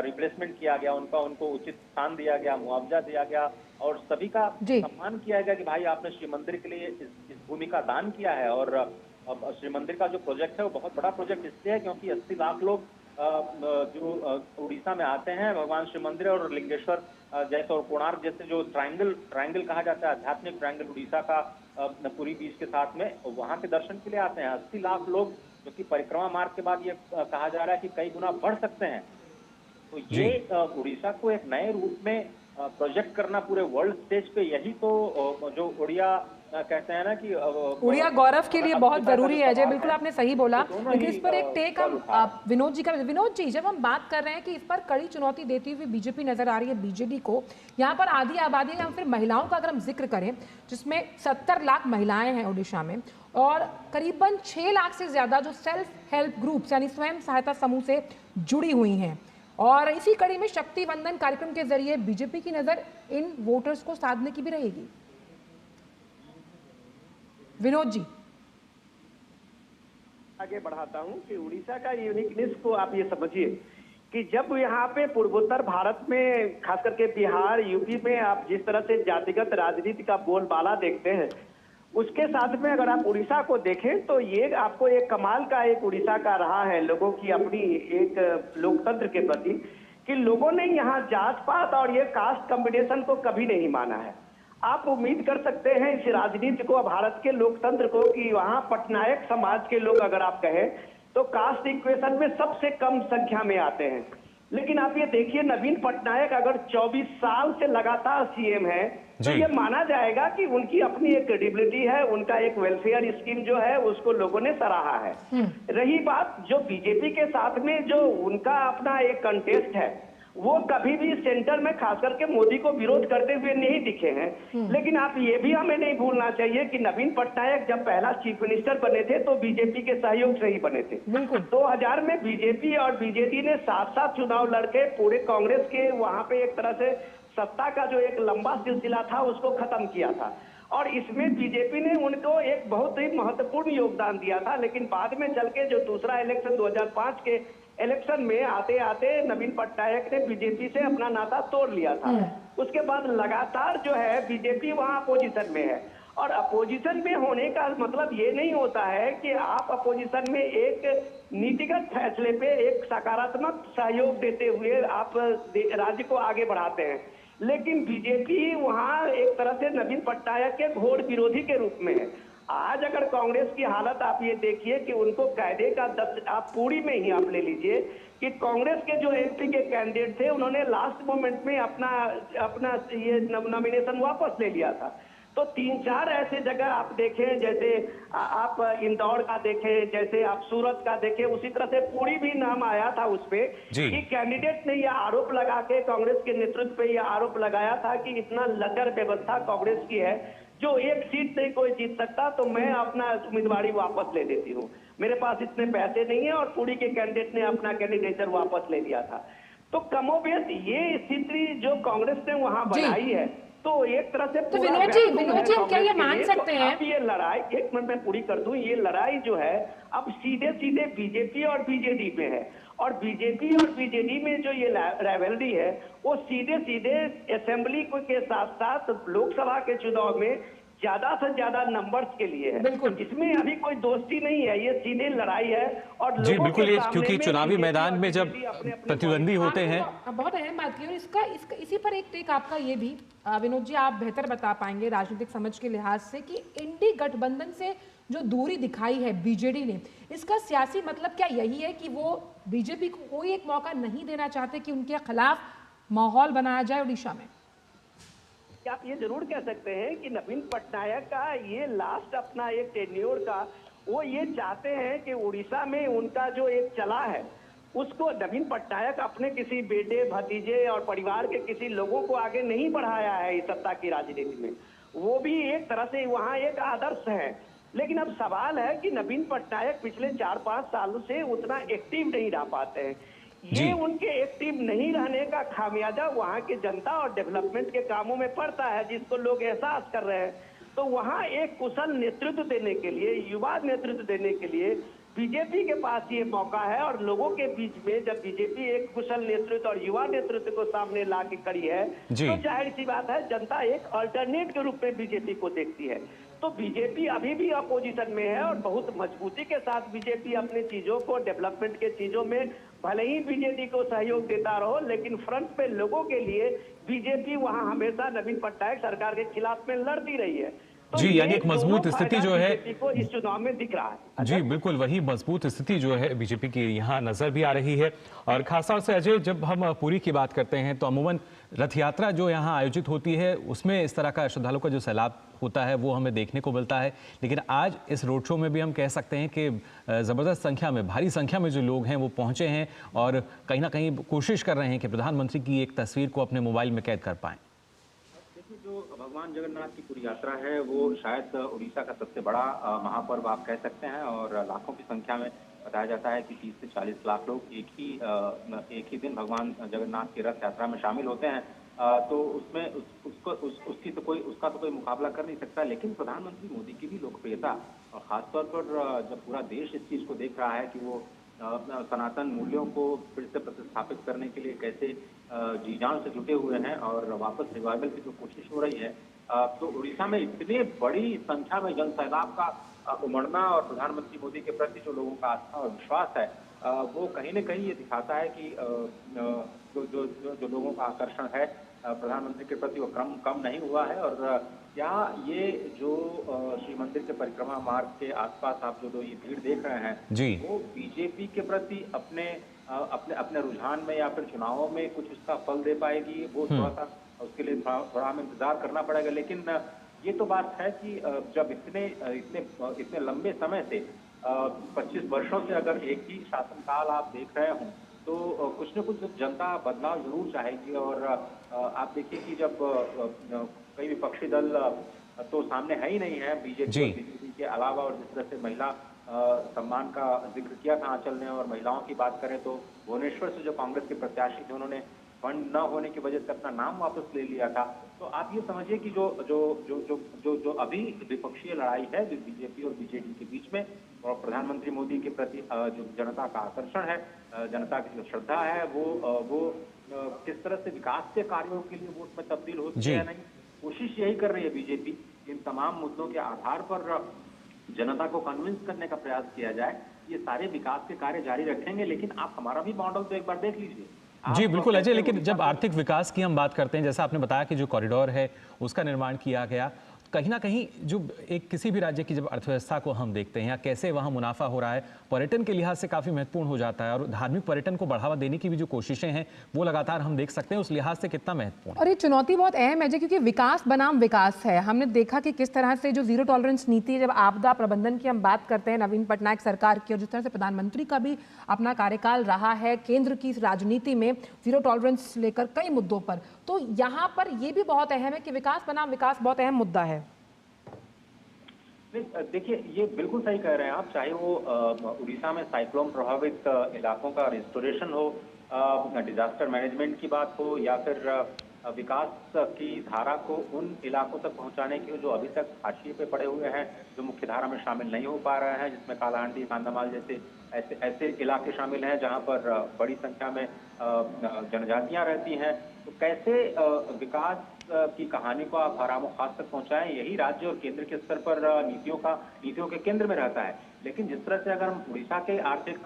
रिप्लेसमेंट किया गया, उनको उचित स्थान दिया गया, मुआवजा दिया गया और सभी का सम्मान किया गया कि भाई आपने श्री मंदिर के लिए इस भूमि का दान किया है। और श्री मंदिर का जो प्रोजेक्ट है वो बहुत बड़ा प्रोजेक्ट इसलिए है क्योंकि 80 लाख लोग जो उड़ीसा में आते हैं भगवान श्री मंदिर और लिंगेश्वर जैसे और कोणार्क जैसे जो ट्रायंगल कहा जाता है, आध्यात्मिक ट्रायंगल उड़ीसा का पुरी बीच के साथ में, वहां के दर्शन के लिए आते हैं 80 लाख लोग, जो कि परिक्रमा मार्ग के बाद ये कहा जा रहा है कि कई गुना बढ़ सकते हैं। तो ये उड़ीसा को एक नए रूप में प्रोजेक्ट करना पूरे वर्ल्ड स्टेज पे, यही तो जो उड़िया कहते हैं ना कि उड़िया गौरव के लिए बहुत जरूरी है। अजय, बिल्कुल आपने सही बोला, लेकिन इस पर एक टेक हम विनोद जी का। विनोद जी, जब हम बात कर रहे हैं कि इस पर कड़ी चुनौती देती हुई बीजेपी नजर आ रही है बीजेडी को, यहाँ पर आधी आबादी या फिर महिलाओं का अगर हम जिक्र करें, जिसमें 70 लाख महिलाएं हैं उड़ीसा में और करीबन 6 लाख से ज्यादा जो सेल्फ हेल्प ग्रुप्स यानी स्वयं सहायता समूह से जुड़ी हुई हैं, और इसी कड़ी में शक्ति वंदन कार्यक्रम के जरिए बीजेपी की नजर इन वोटर्स को साधने की भी रहेगी। विनोद जी, आगे बढ़ाता हूं कि उड़ीसा का यूनिकनेस को आप ये समझिए कि जब यहाँ पे पूर्वोत्तर भारत में खास करके बिहार यूपी में आप जिस तरह से जातिगत राजनीति का बोलबाला देखते हैं, उसके साथ में अगर आप उड़ीसा को देखें तो ये आपको एक कमाल का एक उड़ीसा का रहा है लोगों की अपनी एक लोकतंत्र के प्रति, कि लोगों ने यहाँ जात पात और ये कास्ट कॉम्बिनेशन को कभी नहीं माना है। आप उम्मीद कर सकते हैं इस राजनीति को, भारत के लोकतंत्र को, कि वहाँ पटनायक समाज के लोग अगर आप कहें तो कास्ट इक्वेशन में सबसे कम संख्या में आते हैं। लेकिन आप ये देखिए, नवीन पटनायक अगर 24 साल से लगातार सीएम है तो ये माना जाएगा कि उनकी अपनी एक क्रेडिबिलिटी है, उनका एक वेलफेयर स्कीम जो है उसको लोगों ने सराहा है। रही बात जो बीजेपी के साथ में जो उनका अपना एक कंटेस्ट है, वो कभी भी सेंटर में खास करके मोदी को विरोध करते हुए नहीं दिखे हैं। लेकिन आप ये भी हमें नहीं भूलना चाहिए कि नवीन पटनायक जब पहला चीफ मिनिस्टर बने थे तो बीजेपी के सहयोग से ही बने थे। 2000 में बीजेपी और बीजेडी ने साथ साथ चुनाव लड़के पूरे कांग्रेस के वहां पे एक तरह से सत्ता का जो एक लंबा सिलसिला था उसको खत्म किया था, और इसमें बीजेपी ने उनको एक बहुत ही महत्वपूर्ण योगदान दिया था। लेकिन बाद में चल के जो दूसरा इलेक्शन 2005 के इलेक्शन में आते आते नवीन पटनायक ने बीजेपी से अपना नाता तोड़ लिया था। उसके बाद लगातार जो है बीजेपी वहां अपोजिशन में है, और अपोजिशन में होने का मतलब ये नहीं होता है कि आप अपोजिशन में एक नीतिगत फैसले पे एक सकारात्मक सहयोग देते हुए आप राज्य को आगे बढ़ाते हैं। लेकिन बीजेपी वहां एक तरह से नवीन पटनायक के घोर विरोधी के रूप में है। आज अगर कांग्रेस की हालत आप ये देखिए कि उनको कायदे का 10 आप पूरी में ही आप ले लीजिए कि कांग्रेस के जो एमपी के कैंडिडेट थे उन्होंने लास्ट मोमेंट में अपना ये नॉमिनेशन वापस ले लिया था। तो 3-4 ऐसे जगह आप देखें, जैसे आप इंदौर का देखें, जैसे आप सूरत का देखें, उसी तरह से पूरी भी नाम आया था उस पे कि कैंडिडेट ने यह आरोप लगा के कांग्रेस के नेतृत्व पे यह आरोप लगाया था कि इतना लंगर व्यवस्था कांग्रेस की है, जो एक सीट से कोई जीत सकता तो मैं अपना उम्मीदवारी वापस ले देती हूँ, मेरे पास इतने पैसे नहीं है, और पूरी के कैंडिडेट ने अपना कैंडिडेचर वापस ले लिया था। तो कमोबेश ये स्थिति जो कांग्रेस ने वहां बनाई है, तो एक तरह से तो विनोद जी क्या ये मान सकते हैं? ये लड़ाई, एक मिनट में पूरी कर दूं, ये लड़ाई जो है अब सीधे सीधे बीजेपी और बीजेडी पे है, और बीजेपी और बीजेडी में जो ये राइवलरी है वो सीधे सीधे असेंबली के साथ साथ लोकसभा के चुनाव में ज्यादा से ज्यादा नंबर्स के लिए है। बिल्कुल। इसमें अभी कोई दोस्ती नहीं है, ये सीधी लड़ाई है। और जी लोगों बिल्कुल, के ये सामने क्योंकि में चुनावी BJP मैदान और में जब BJP अपने-अपने प्रतिद्वंदी होते आपने हैं। बहुत अहम बात की और इसका इसी पर एक टेक आपका ये भी विनोद जी, आप बेहतर बता पाएंगे राजनीतिक समझ के लिहाज से कि इंडी गठबंधन से जो दूरी दिखाई है बीजेडी ने, इसका सियासी मतलब क्या यही है कि वो बीजेपी को कोई एक मौका नहीं देना चाहते कि उनके खिलाफ माहौल बनाया जाए उड़ीसा में? क्या आप ये जरूर कह सकते हैं कि नवीन पटनायक का ये लास्ट अपना एक टेन्योर का वो ये चाहते हैं कि उड़ीसा में उनका जो एक चला है उसको नवीन पटनायक अपने किसी बेटे भतीजे और परिवार के किसी लोगों को आगे नहीं बढ़ाया है इस सत्ता की राजनीति में। वो भी एक तरह से वहाँ एक आदर्श है। लेकिन अब सवाल है कि नवीन पटनायक पिछले 4-5 सालों से उतना एक्टिव नहीं रह पाते हैं। ये उनके एक्टिव नहीं रहने का खामियाजा वहाँ की जनता और डेवलपमेंट के कामों में पड़ता है, जिसको लोग एहसास कर रहे हैं। तो वहाँ एक कुशल नेतृत्व देने के लिए, युवा नेतृत्व देने के लिए बीजेपी के पास ये मौका है। और लोगों के बीच में जब बीजेपी एक कुशल नेतृत्व और युवा नेतृत्व को सामने ला के खड़ी है, तो जाहिर सी बात है जनता एक अल्टरनेट के रूप में बीजेपी को देखती है। तो बीजेपी अभी भी अपोजिशन में है और बहुत मजबूती के साथ बीजेपी अपनी चीजों को, डेवलपमेंट के चीजों में भले ही बीजेपी को सहयोग देता रहो, लेकिन फ्रंट पे लोगों के लिए बीजेपी वहां हमेशा नवीन पटनायक सरकार के खिलाफ में लड़ती रही है। तो जी, यानी एक मजबूत स्थिति जो है बीजेपी को इस चुनाव में दिख रहा है। जी बिल्कुल, वही मजबूत स्थिति जो है बीजेपी की यहाँ नजर भी आ रही है। और खासतौर से अजय, जब हम पुरी की बात करते हैं तो अमूमन रथ यात्रा जो यहाँ आयोजित होती है उसमें इस तरह का श्रद्धालुओं का जो सैलाब होता है वो हमें देखने को मिलता है। लेकिन आज इस रोड शो में भी हम कह सकते हैं कि ज़बरदस्त संख्या में, भारी संख्या में जो लोग हैं वो पहुंचे हैं और कहीं ना कहीं कोशिश कर रहे हैं कि प्रधानमंत्री की एक तस्वीर को अपने मोबाइल में कैद कर पाएं। देखिए, जो भगवान जगन्नाथ की पूरी यात्रा है वो शायद उड़ीसा का सबसे बड़ा महापर्व आप कह सकते हैं। और लाखों की संख्या में बताया जाता है कि 30 से 40 लाख लोग एक ही दिन भगवान जगन्नाथ की रथ यात्रा में शामिल होते हैं। तो उसमें उसका तो कोई मुकाबला कर नहीं सकता। लेकिन प्रधानमंत्री मोदी की भी लोकप्रियता, और खासतौर पर जब पूरा देश इस चीज को देख रहा है कि वो सनातन मूल्यों को फिर से प्रतिस्थापित करने के लिए कैसे जी जान से जुटे हुए हैं और वापस रिवाइवल की जो कोशिश हो रही है, तो उड़ीसा में इतनी बड़ी संख्या में जन सैलाब का उमड़ना और प्रधानमंत्री मोदी के प्रति जो लोगों का आस्था और विश्वास है, वो कहीं न कहीं ये दिखाता है कि जो लोगों का आकर्षण है प्रधानमंत्री के प्रति वो कम नहीं हुआ है। और क्या ये जो श्री मंदिर के परिक्रमा मार्ग के आसपास आप जो ये भीड़ देख रहे हैं जी, वो बीजेपी के प्रति अपने रुझान में या फिर चुनावों में कुछ उसका फल दे पाएगी, वो थोड़ा सा उसके लिए थोड़ा हमें इंतजार करना पड़ेगा। लेकिन ये तो बात है कि जब इतने लंबे समय से 25 वर्षों से अगर एक ही शासनकाल आप देख रहे हो तो कुछ न कुछ जनता बदलाव जरूर चाहेगी। और आप देखिए कि जब कई विपक्षी दल तो सामने है ही नहीं है बीजेपी के अलावा, और जिस तरह से महिला सम्मान का जिक्र किया था आंचल ने, और महिलाओं की बात करें तो भुवनेश्वर से जो कांग्रेस के प्रत्याशी थे उन्होंने फंड न होने की वजह से अपना नाम वापस ले लिया था। तो आप ये समझिए कि जो अभी विपक्षीय लड़ाई है जो बीजेपी और बीजेडी के बीच में, और प्रधानमंत्री मोदी के प्रति जो जनता का आकर्षण है, जनता की जो श्रद्धा है, वो किस तरह से विकास के कार्यों के लिए वोट में तब्दील होती है नहीं, कोशिश यही कर रही है बीजेपी। इन तमाम मुद्दों के आधार पर जनता को कन्विंस करने का प्रयास किया जाए। ये सारे विकास के कार्य जारी रखेंगे, लेकिन आप हमारा भी मॉडल तो एक बार देख लीजिए। जी बिल्कुल अजय, लेकिन जब आर्थिक विकास की हम बात करते हैं, जैसा आपने बताया कि जो कॉरिडोर है उसका निर्माण किया गया, कहीं ना कहीं जो एक किसी भी राज्य की जब अर्थव्यवस्था को हम देखते हैं या कैसे वहाँ मुनाफा हो रहा है, पर्यटन के लिहाज से काफ़ी महत्वपूर्ण हो जाता है। और धार्मिक पर्यटन को बढ़ावा देने की भी जो कोशिशें हैं वो लगातार हम देख सकते हैं, उस लिहाज से कितना महत्वपूर्ण। और ये चुनौती बहुत अहम है जी, क्योंकि विकास बनाम विकास है। हमने देखा कि किस तरह से जो जीरो टॉलरेंस नीति, जब आपदा प्रबंधन की हम बात करते हैं नवीन पटनायक सरकार की, और जिस तरह से प्रधानमंत्री का भी अपना कार्यकाल रहा है केंद्र की राजनीति में जीरो टॉलरेंस लेकर कई मुद्दों पर, तो यहाँ पर ये भी बहुत अहम है कि विकास बनाम विकास बहुत अहम मुद्दा है। देखिए, ये बिल्कुल सही कह रहे हैं आप, चाहे वो उड़ीसा में साइक्लोन प्रभावित इलाकों का रिस्टोरेशन हो, डिजास्टर मैनेजमेंट की बात हो, या फिर विकास की धारा को उन इलाकों तक पहुंचाने की जो अभी तक हाशिए पे पड़े हुए हैं, जो मुख्य धारा में शामिल नहीं हो पा रहे हैं, जिसमें कालाहांडी, कांधामाल जैसे ऐसे इलाके शामिल हैं जहां पर बड़ी संख्या में जनजातियां रहती हैं। तो कैसे विकास की कहानी को आप आराम-ओ-खास तक पहुंचाएं, यही राज्य और केंद्र के स्तर पर नीतियों के केंद्र में रहता है। लेकिन जिस तरह से अगर हम उड़ीसा के आर्थिक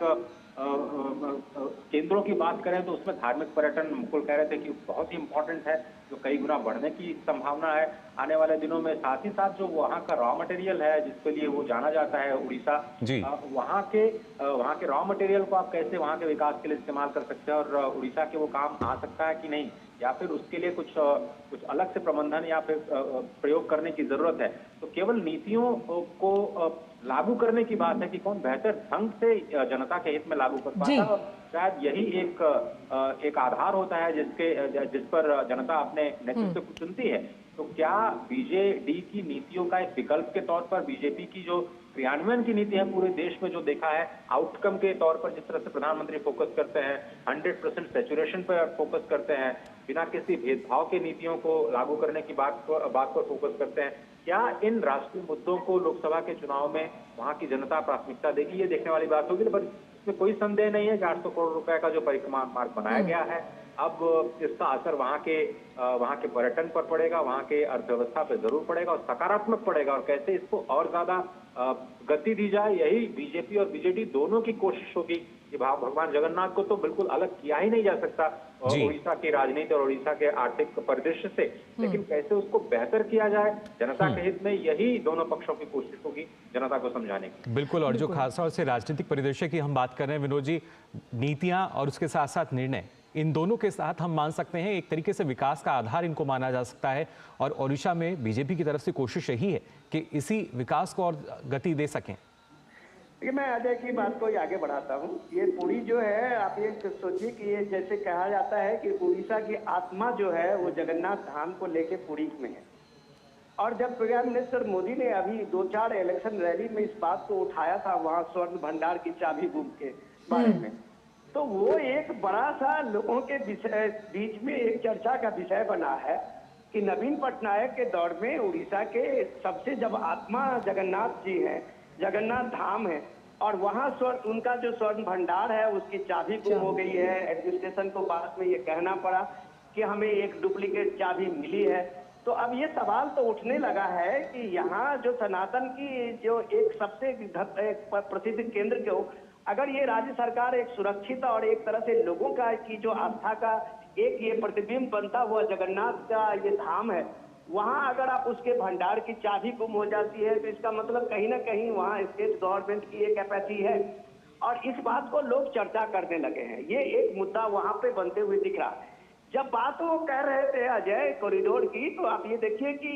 केंद्रों की बात करें तो उसमें धार्मिक पर्यटन मुकुल कह रहे थे कि बहुत ही इंपॉर्टेंट है, जो कई गुना बढ़ने की संभावना है आने वाले दिनों में। साथ ही साथ जो वहाँ का रॉ मटेरियल है जिसके लिए वो जाना जाता है उड़ीसा, जी। वहाँ के रॉ मटेरियल को आप कैसे वहाँ के विकास के लिए इस्तेमाल कर सकते हैं और उड़ीसा के वो काम आ सकता है कि नहीं, या फिर उसके लिए कुछ अलग से प्रबंधन या फिर प्रयोग करने की जरूरत है। तो केवल नीतियों को लागू करने की बात है कि कौन बेहतर ढंग से जनता के हित में लागू कर पाता है, और शायद यही एक आधार होता है जिस पर जनता अपने नेतृत्व को चुनती है। तो क्या बीजेडी की नीतियों का एक विकल्प के तौर पर बीजेपी की जो क्रियान्वयन की नीति है पूरे देश में जो देखा है, आउटकम के तौर पर जिस तरह से प्रधानमंत्री फोकस करते हैं, 100% सैचुरेशन पर फोकस करते हैं, बिना किसी भेदभाव के नीतियों को लागू करने की बात पर फोकस करते हैं, क्या इन राष्ट्रीय मुद्दों को लोकसभा के चुनाव में वहां की जनता प्राथमिकता देगी, ये देखने वाली बात होगी। पर इसमें कोई संदेह नहीं है कि 800 करोड़ रुपए का जो परिक्रमा मार्ग बनाया गया है, अब इसका असर वहां के पर्यटन पर पड़ेगा, वहां के अर्थव्यवस्था पर जरूर पड़ेगा और सकारात्मक पड़ेगा। और कैसे इसको और ज्यादा गति दी जाए, यही बीजेपी और बीजेडी दोनों की कोशिश होगी। कि भगवान जगन्नाथ को तो बिल्कुल अलग किया ही नहीं जा सकता उड़ीसा की राजनीति और उड़ीसा के आर्थिक परिदृश्य से, लेकिन कैसे उसको बेहतर किया जाए जनता के हित में, यही दोनों पक्षों की कोशिश होगी जनता को समझाने की। बिल्कुल। और जो खासतौर से राजनीतिक परिदृश्य की हम बात कर रहे हैं विनोद जी, नीतियां और उसके साथ साथ निर्णय, इन दोनों के साथ हम मान सकते हैं एक तरीके से विकास का आधार इनको माना जा सकता है। और ओडिशा में बीजेपी की तरफ से कोशिश यही है कि इसी विकास को और गति दे सकें। देखिए, मैं अजय की बात को आगे बढ़ाता हूँ। ये पुरी जो है, आप ये सोचिए कि ये जैसे कहा जाता है कि उड़ीसा की आत्मा जो है वो जगन्नाथ धाम को लेके पुरी में है। और जब प्रधान मिनिस्टर मोदी ने अभी 2-4 इलेक्शन रैली में इस बात को उठाया था, वहाँ स्वर्ण भंडार की चाबी गुम के बारे में, तो वो एक बड़ा सा लोगों के बीच में एक चर्चा का विषय बना है कि नवीन पटनायक के दौर में उड़ीसा के सबसे जब आत्मा जगन्नाथ जी हैं, जगन्नाथ धाम है, और वहाँ उनका जो स्वर्ण भंडार है उसकी चाबी गुम हो गई है। एडमिनिस्ट्रेशन को बाद में ये कहना पड़ा कि हमें एक डुप्लीकेट चाबी मिली है। तो अब ये सवाल तो उठने लगा है कि यहाँ जो सनातन की जो एक सबसे प्रसिद्ध केंद्र को, अगर ये राज्य सरकार एक सुरक्षित और एक तरह से लोगों का की जो आस्था का एक ये प्रतिबिंब बनता हुआ जगन्नाथ का ये धाम है, वहाँ अगर आप उसके भंडार की चाबी गुम हो जाती है तो इसका मतलब कहीं ना कहीं वहाँ स्टेट गवर्नमेंट की एक कैपेसिटी है। और इस बात को लोग चर्चा करने लगे हैं, ये एक मुद्दा वहाँ पे बनते हुए दिख रहा है। जब बात वो कह रहे थे अजय कॉरिडोर की, तो आप ये देखिए कि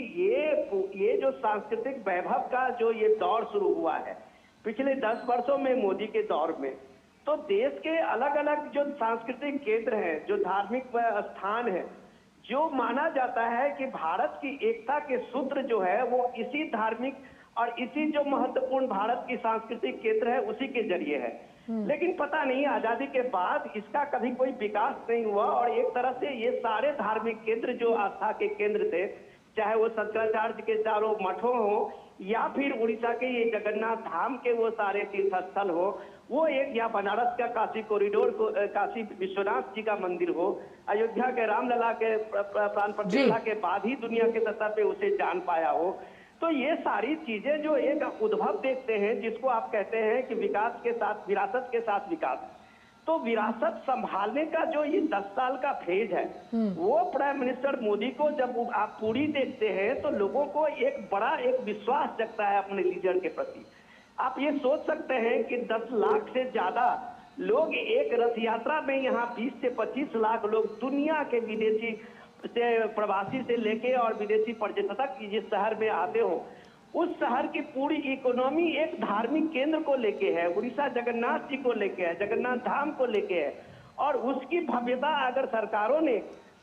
ये जो सांस्कृतिक वैभव का जो ये दौर शुरू हुआ है पिछले 10 वर्षों में मोदी के दौर में, तो देश के अलग अलग जो सांस्कृतिक केंद्र हैं, जो धार्मिक स्थान है, जो माना जाता है कि भारत की एकता के सूत्र जो है वो इसी धार्मिक और इसी जो महत्वपूर्ण भारत की सांस्कृतिक केंद्र है उसी के जरिए है। लेकिन पता नहीं आजादी के बाद इसका कभी कोई विकास नहीं हुआ, और एक तरह से ये सारे धार्मिक केंद्र जो आस्था के केंद्र थे, चाहे वो शंकराचार्य के चारों मठों हो या फिर उड़ीसा के ये जगन्नाथ धाम के वो सारे तीर्थ स्थल हो, वो एक या बनारस का काशी कॉरिडोर को काशी विश्वनाथ जी का मंदिर हो, अयोध्या के रामलला के प्राण प्रतिष्ठा के बाद ही दुनिया के सतह पे उसे जान पाया हो। तो ये सारी चीजें जो एक उद्भव देखते हैं, जिसको आप कहते हैं कि विकास के साथ विरासत के साथ विकास, तो विरासत संभालने का जो ये 10 साल का फेज है, वो प्राइम मिनिस्टर मोदी को जब आप पूरी देखते हैं तो लोगों को एक बड़ा एक विश्वास जगता है अपने लीडर के प्रति। आप ये सोच सकते हैं कि 10 लाख से ज्यादा लोग एक रथ यात्रा में यहाँ 20 से 25 लाख लोग दुनिया के विदेशी से प्रवासी से लेके और विदेशी पर्यटक जिस शहर में आते हो, उस शहर की पूरी इकोनॉमी एक धार्मिक केंद्र को लेके है, उड़ीसा जगन्नाथ जी को लेके है, जगन्नाथ धाम को लेके है। और उसकी भव्यता अगर सरकारों ने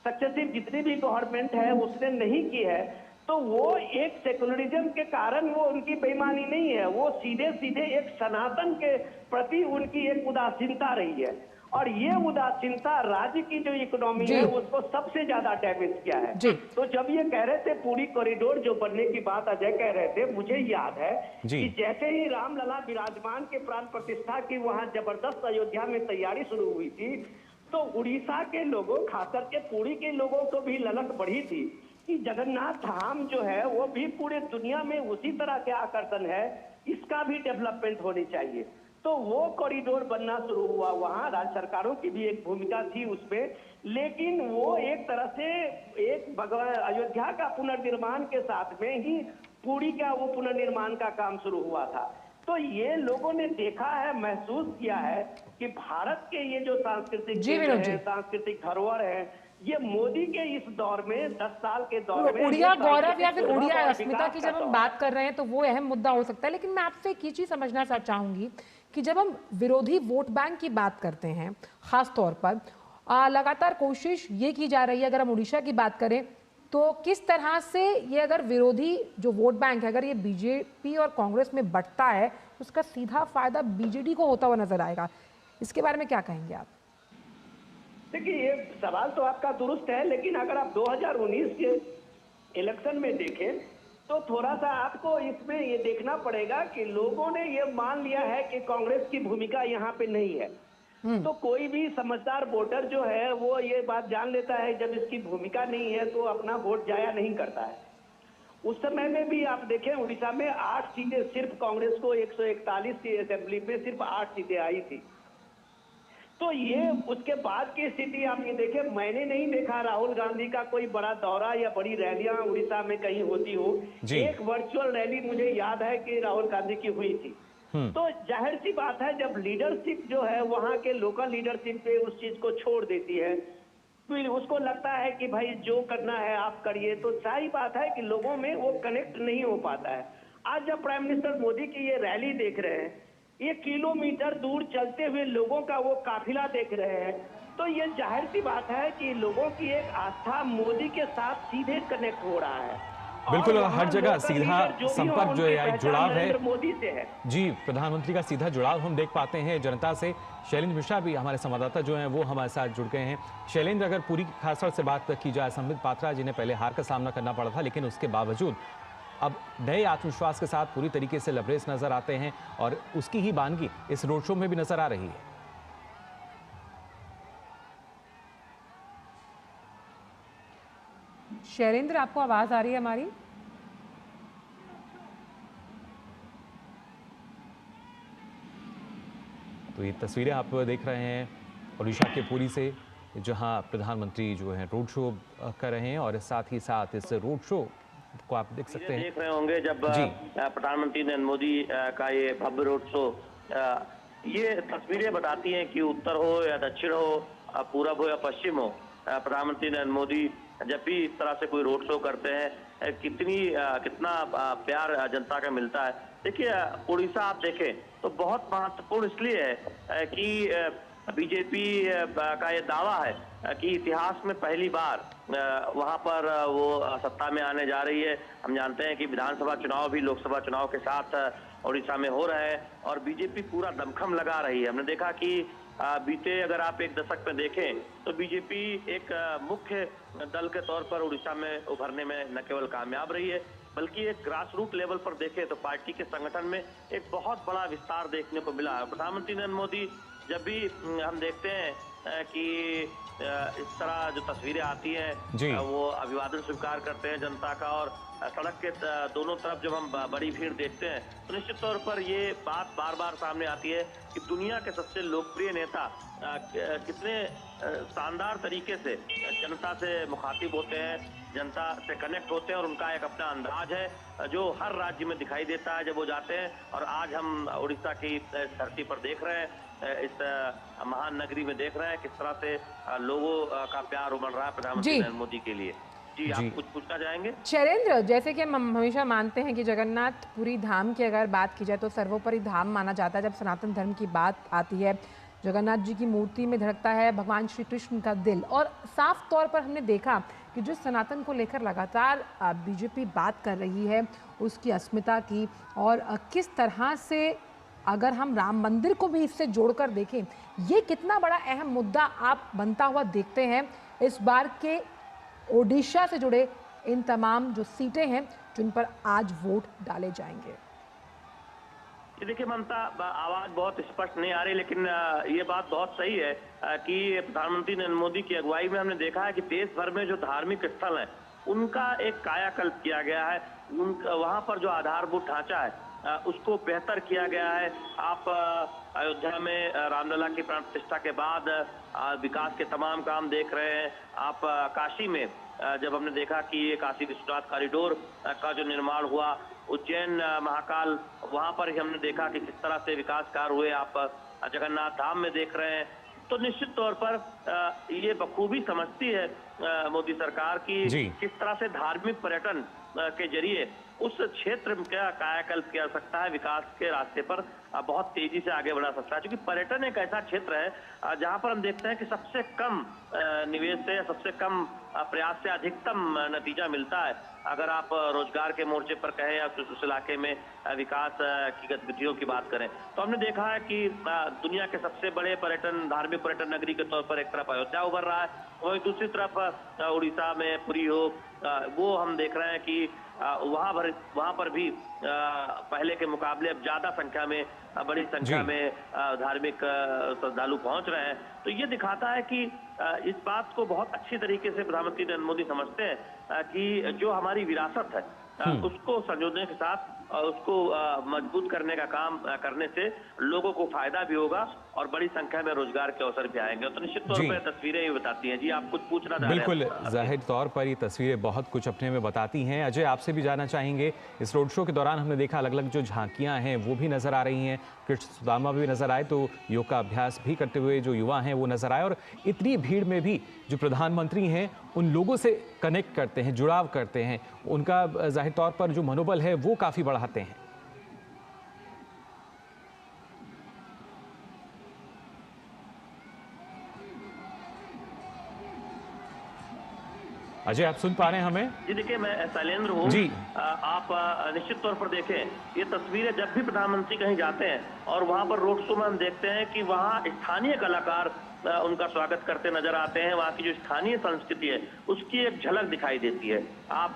सक्सेसिव जितनी भी गवर्नमेंट है उसने नहीं की है, तो वो एक सेकुलरिज्म के कारण वो उनकी बेईमानी नहीं है, वो सीधे सीधे एक सनातन के प्रति उनकी एक उदासीनता रही है। और ये उदासीनता राज्य की जो इकोनॉमी है उसको सबसे ज्यादा डैमेज किया है। तो जब ये कह रहे थे पूरी कॉरिडोर जो बनने की बात अजय कह रहे थे, मुझे याद है कि जैसे ही रामलला विराजमान के प्राण प्रतिष्ठा की वहां जबरदस्त अयोध्या में तैयारी शुरू हुई थी, तो उड़ीसा के लोगों, खासकर के पुरी के लोगों को भी ललक बढ़ी थी कि जगन्नाथ धाम जो है वो भी पूरे दुनिया में उसी तरह के आकर्षण है, इसका भी डेवलपमेंट होनी चाहिए। तो वो कॉरिडोर बनना शुरू हुआ, वहां राज्य सरकारों की भी एक भूमिका थी उसमें, लेकिन वो एक तरह से एक भगवान अयोध्या का पुनर्निर्माण के साथ में ही पुरी का वो पुनर्निर्माण का काम शुरू हुआ था। तो ये लोगों ने देखा है, महसूस किया है कि भारत के ये जो सांस्कृतिक केंद्र है, सांस्कृतिक धरोहर है, ये मोदी के इस दौर में 10 साल के दौर में उड़िया गौरव या फिर उड़िया अस्मिता की जब हम बात कर रहे हैं तो वो अहम मुद्दा हो सकता है। लेकिन मैं आपसे एक ही चीज समझना चाहूंगी कि जब हम विरोधी वोट बैंक की बात करते हैं, खास तौर पर लगातार कोशिश ये की जा रही है, अगर हम उड़ीसा की बात करें तो किस तरह से ये अगर विरोधी जो वोट बैंक है, अगर ये बीजेपी और कांग्रेस में बंटता है तो उसका सीधा फायदा बीजेडी को होता हुआ नजर आएगा। इसके बारे में क्या कहेंगे आप? देखिए, ये सवाल तो आपका दुरुस्त है, लेकिन अगर आप 2019 के इलेक्शन में देखें तो थोड़ा सा आपको इसमें ये देखना पड़ेगा कि लोगों ने ये मान लिया है कि कांग्रेस की भूमिका यहाँ पे नहीं है। तो कोई भी समझदार वोटर जो है वो ये बात जान लेता है जब इसकी भूमिका नहीं है तो अपना वोट जाया नहीं करता है। उस समय में भी आप देखें, उड़ीसा में 8 सीटें सिर्फ कांग्रेस को 141 की असेंबली में सिर्फ 8 सीटें आई थी। तो ये उसके बाद की स्थिति आप ये देखें, मैंने नहीं देखा राहुल गांधी का कोई बड़ा दौरा या बड़ी रैलियां उड़ीसा में कहीं होती हो। एक वर्चुअल रैली मुझे याद है कि राहुल गांधी की हुई थी। तो जाहिर सी बात है, जब लीडरशिप जो है वहां के लोकल लीडरशिप पे उस चीज को छोड़ देती है, फिर उसको लगता है कि भाई जो करना है आप करिए, तो सही बात है कि लोगों में वो कनेक्ट नहीं हो पाता है। आज जब प्राइम मिनिस्टर मोदी की ये रैली देख रहे हैं, ये किलोमीटर दूर चलते हुए लोगों का वो काफिला देख रहे हैं, तो ये जाहिर सी बात है कि लोगों की एक आस्था मोदी के साथ सीधे कनेक्ट हो रहा है। बिल्कुल, हर जगह सीधा संपर्क जो है, एक जुड़ाव है मोदी से है। जी, प्रधानमंत्री का सीधा जुड़ाव हम देख पाते हैं जनता से। शैलेंद्र मिश्रा भी हमारे संवाददाता जो हैं वो हमारे साथ जुड़ गए हैं। शैलेंद्र, अगर पूरी खासतौर से बात की जाए, संबित पात्रा जिन्हें पहले हार का सामना करना पड़ा था, लेकिन उसके बावजूद अब नए आत्मविश्वास के साथ पूरी तरीके से लबरेज नजर आते हैं और उसकी ही वानगी इस रोड शो में भी नजर आ रही है। शैलेंद्र, आपको आवाज आ रही है हमारी? तो ये तस्वीरें आप देख रहे हैं उड़ीसा के पुरी से, जहां प्रधानमंत्री जो है रोड शो कर रहे हैं और साथ ही साथ इस रोड शो को आप देख सकते हैं, देख रहे होंगे जब प्रधानमंत्री नरेंद्र मोदी का ये भव्य रोड शो, ये तस्वीरें बताती हैं कि उत्तर हो या दक्षिण हो, पूरब हो या पश्चिम हो, प्रधानमंत्री नरेंद्र मोदी जब भी इस तरह से कोई रोड शो करते हैं कितना प्यार जनता का मिलता है। देखिए, उड़ीसा आप देखें तो बहुत महत्वपूर्ण इसलिए है कि बीजेपी का ये दावा है कि इतिहास में पहली बार वहां पर वो सत्ता में आने जा रही है। हम जानते हैं कि विधानसभा चुनाव भी लोकसभा चुनाव के साथ उड़ीसा में हो रहा है और बीजेपी पूरा दमखम लगा रही है। हमने देखा कि बीते अगर आप एक दशक में देखें तो बीजेपी एक मुख्य दल के तौर पर उड़ीसा में उभरने में न केवल कामयाब रही है, बल्कि एक ग्रास रूट लेवल पर देखें तो पार्टी के संगठन में एक बहुत बड़ा विस्तार देखने को मिला है। प्रधानमंत्री नरेंद्र मोदी जब भी हम देखते हैं कि इस तरह जो तस्वीरें आती हैं, वो अभिवादन स्वीकार करते हैं जनता का और सड़क के दोनों तरफ जब हम बड़ी भीड़ देखते हैं तो निश्चित तौर पर ये बात बार बार सामने आती है कि दुनिया के सबसे लोकप्रिय नेता कितने शानदार तरीके से जनता से मुखातिब होते हैं, जनता से कनेक्ट होते हैं और उनका एक अपना अंदाज है जो हर राज्य में दिखाई देता है जब वो जाते हैं। और आज हम उड़ीसा की धरती पर देख रहे हैं, इस महान नगरी में देख रहे हैं किस तरह से लोगों का प्यार उमड़ रहा है प्रधानमंत्री नरेंद्र मोदी के लिए। जी, आप कुछ पूछना चाहेंगे? शैलेंद्र, जैसे कि हम हमेशा मानते हैं कि जगन्नाथपुरी धाम की अगर बात की जाए तो सर्वोपरि धाम माना जाता है। जब सनातन धर्म की बात आती है, जगन्नाथ जी की मूर्ति में धड़कता है भगवान श्री कृष्ण का दिल। और साफ तौर पर हमने देखा कि जो सनातन को लेकर लगातार बीजेपी बात कर रही है, उसकी अस्मिता की, और किस तरह से अगर हम राम मंदिर को भी इससे जोड़कर देखें, ये कितना बड़ा अहम मुद्दा आप बनता हुआ देखते हैं इस बार के ओडिशा से जुड़े इन तमाम जो सीटें हैं जिन पर आज वोट डाले जाएंगे। ये देखिए ममता, आवाज बहुत स्पष्ट नहीं आ रही, लेकिन ये बात बहुत सही है कि प्रधानमंत्री नरेंद्र मोदी की अगुवाई में हमने देखा है कि देश भर में जो धार्मिक स्थल हैं उनका एक कायाकल्प किया गया है। उनका वहाँ पर जो आधारभूत ढांचा है उसको बेहतर किया गया है। आप अयोध्या में रामलला की प्राण प्रतिष्ठा के बाद विकास के तमाम काम देख रहे हैं। आप काशी में जब हमने देखा कि ये काशी विश्वनाथ कॉरिडोर का जो निर्माण हुआ, उज्जैन महाकाल, वहां पर ही हमने देखा कि किस तरह से विकास कार्य हुए। आप जगन्नाथ धाम में देख रहे हैं। तो निश्चित तौर पर ये बखूबी समझती है मोदी सरकार की किस तरह से धार्मिक पर्यटन के जरिए उस क्षेत्र का कायाकल्प किया जा सकता है, विकास के रास्ते पर बहुत तेजी से आगे बढ़ा सकता है। क्योंकि पर्यटन एक ऐसा क्षेत्र है जहां पर हम देखते हैं कि सबसे कम निवेश से या सबसे कम प्रयास से अधिकतम नतीजा मिलता है। अगर आप रोजगार के मोर्चे पर कहें या उस इलाके में विकास की गतिविधियों की बात करें, तो हमने देखा है कि दुनिया के सबसे बड़े धार्मिक पर्यटन नगरी के तौर पर एक तरफ अयोध्या उभर रहा है, वहीं दूसरी तरफ उड़ीसा में पुरी हो, वो हम देख रहे हैं कि वहां पर भी पहले के मुकाबले अब ज्यादा संख्या में, बड़ी संख्या में धार्मिक श्रद्धालु पहुंच रहे हैं। तो ये दिखाता है कि इस बात को बहुत अच्छी तरीके से प्रधानमंत्री नरेंद्र मोदी समझते हैं कि जो हमारी विरासत है उसको संजोने के साथ उसको मजबूत करने का काम करने से लोगों को फायदा भी होगा और बड़ी संख्या में रोजगार के अवसर भी आएंगे। तो निश्चित तौर पर तस्वीरें ही बताती हैं। जी, आप कुछ पूछना चाह रहे हैं? बिल्कुल, जाहिर तौर पर ये तस्वीरें बहुत कुछ अपने में बताती हैं। अजय, आपसे भी जानना चाहेंगे, इस रोड शो के दौरान हमने देखा अलग अलग जो झांकियां हैं वो भी नजर आ रही हैं, कृष्ण सुदामा भी नजर आए, तो योग का अभ्यास भी करते हुए जो युवा हैं वो नजर आए, और इतनी भीड़ में भी जो प्रधानमंत्री हैं उन लोगों से कनेक्ट करते हैं, जुड़ाव करते हैं, उनका जाहिर तौर पर जो मनोबल है वो काफी बढ़ाते हैं। अजय, आप सुन पा रहे हैं हमें? जी देखिए, मैं शैलेंद्र हूँ जी। आप निश्चित तौर पर देखें, ये तस्वीरें जब भी प्रधानमंत्री कहीं जाते हैं और वहां पर रोड शो में हम देखते हैं कि वहां स्थानीय कलाकार उनका स्वागत करते नजर आते हैं। वहाँ की जो स्थानीय संस्कृति है उसकी एक झलक दिखाई देती है। आप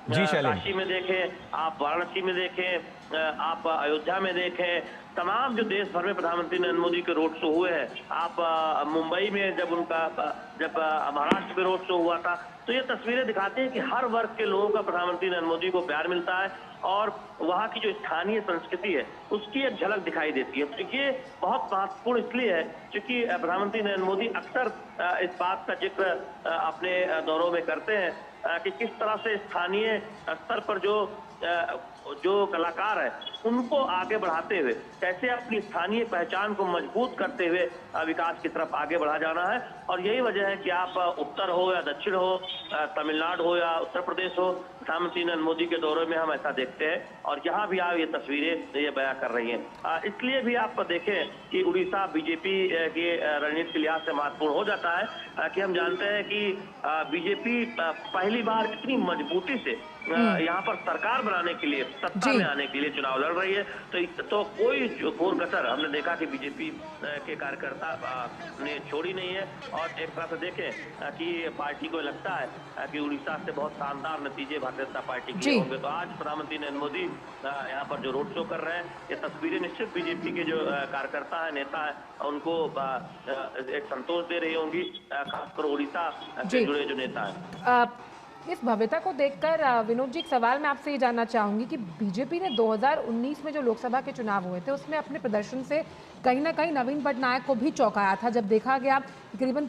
काशी में देखें, आप वाराणसी में देखें, आप अयोध्या में देखें, तमाम जो देश भर में प्रधानमंत्री नरेंद्र मोदी के रोड शो हुए हैं। आप मुंबई में जब महाराष्ट्र में रोड शो हुआ था, तो ये तस्वीरें दिखाते हैं कि हर वर्ग के लोगों का प्रधानमंत्री नरेंद्र मोदी को प्यार मिलता है और वहाँ की जो स्थानीय संस्कृति है उसकी एक झलक दिखाई देती है। तो ये बहुत महत्वपूर्ण इसलिए है क्योंकि प्रधानमंत्री नरेंद्र मोदी अक्सर इस बात का जिक्र अपने दौरों में करते हैं कि किस तरह से स्थानीय स्तर पर जो कलाकार है उनको आगे बढ़ाते हुए कैसे अपनी स्थानीय पहचान को मजबूत करते हुए विकास की तरफ आगे बढ़ा जाना है। और यही वजह है कि आप उत्तर हो या दक्षिण हो, तमिलनाडु हो या उत्तर प्रदेश हो, प्रधानमंत्री नरेंद्र मोदी के दौरे में हम ऐसा देखते हैं और यहाँ भी आप ये तस्वीरें ये बयां कर रही हैं। इसलिए भी आप देखें कि उड़ीसा बीजेपी के रणनीति के लिहाज से महत्वपूर्ण हो जाता है कि हम जानते हैं कि बीजेपी पहली बार इतनी मजबूती से यहाँ पर सरकार बनाने के लिए, सत्ता में आने के लिए चुनाव लड़ रही है। तो कोई कोर कसर हमने देखा कि बीजेपी के कार्यकर्ता ने छोड़ी नहीं है। और एक तरह से देखें कि पार्टी को लगता है कि उड़ीसा से बहुत शानदार नतीजे भारतीय जनता पार्टी के होंगे। तो आज प्रधानमंत्री नरेंद्र मोदी यहाँ पर जो रोड शो कर रहे हैं, ये तस्वीरें निश्चित बीजेपी के जो कार्यकर्ता है, नेता है, उनको एक संतोष दे रही होंगी, खासकर उड़ीसा से जुड़े जो नेता है। इस भव्यता को देखकर विनोद जी, एक सवाल मैं आपसे ये जानना चाहूंगी कि बीजेपी ने 2019 में जो लोकसभा के चुनाव हुए थे उसमें अपने प्रदर्शन से कहीं ना कहीं नवीन पटनायक को भी चौंकाया था, जब देखा गया तकरीबन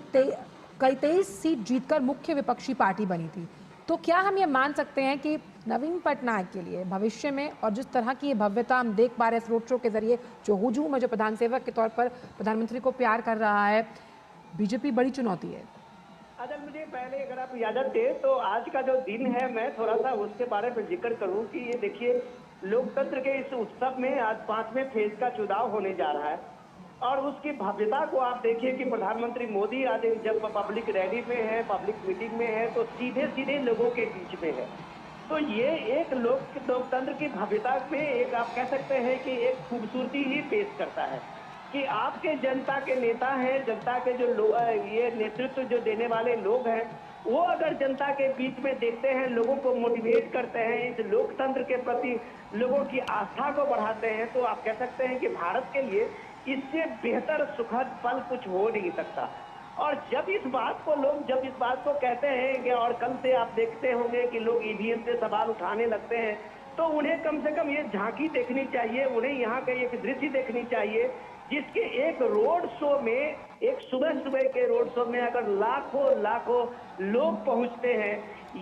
23 सीट जीतकर मुख्य विपक्षी पार्टी बनी थी। तो क्या हम ये मान सकते हैं कि नवीन पटनायक के लिए भविष्य में, और जिस तरह की ये भव्यता हम देख पा रहे हैं इस रोड शो के जरिए, जो हुजूम है, जो प्रधान सेवक के तौर पर प्रधानमंत्री को प्यार कर रहा है, बीजेपी बड़ी चुनौती है? अगर मुझे पहले अगर आप इजाजत दे तो आज का जो दिन है मैं थोड़ा सा उसके बारे में जिक्र करूं कि ये देखिए, लोकतंत्र के इस उत्सव में आज 5वें फेज का चुनाव होने जा रहा है और उसकी भव्यता को आप देखिए कि प्रधानमंत्री मोदी आज जब पब्लिक रैली में है, पब्लिक मीटिंग में है, तो सीधे सीधे लोगों के बीच में है। तो ये एक लोकतंत्र की भव्यता में एक आप कह सकते हैं कि एक खूबसूरती ही पेश करता है कि आपके जनता के नेता हैं, जनता के जो ये नेतृत्व जो देने वाले लोग हैं, वो अगर जनता के बीच में देखते हैं, लोगों को मोटिवेट करते हैं, इस लोकतंत्र के प्रति लोगों की आस्था को बढ़ाते हैं, तो आप कह सकते हैं कि भारत के लिए इससे बेहतर सुखद पल कुछ हो नहीं सकता। और जब इस बात को कहते हैं कि और कल से आप देखते होंगे कि लोग ईवीएम से सवाल उठाने लगते हैं, तो उन्हें कम से कम ये झांकी देखनी चाहिए, उन्हें यहाँ का एक दृश्य देखनी चाहिए जिसके एक रोड शो में, एक सुबह सुबह के रोड शो में अगर लाखों लोग पहुंचते हैं,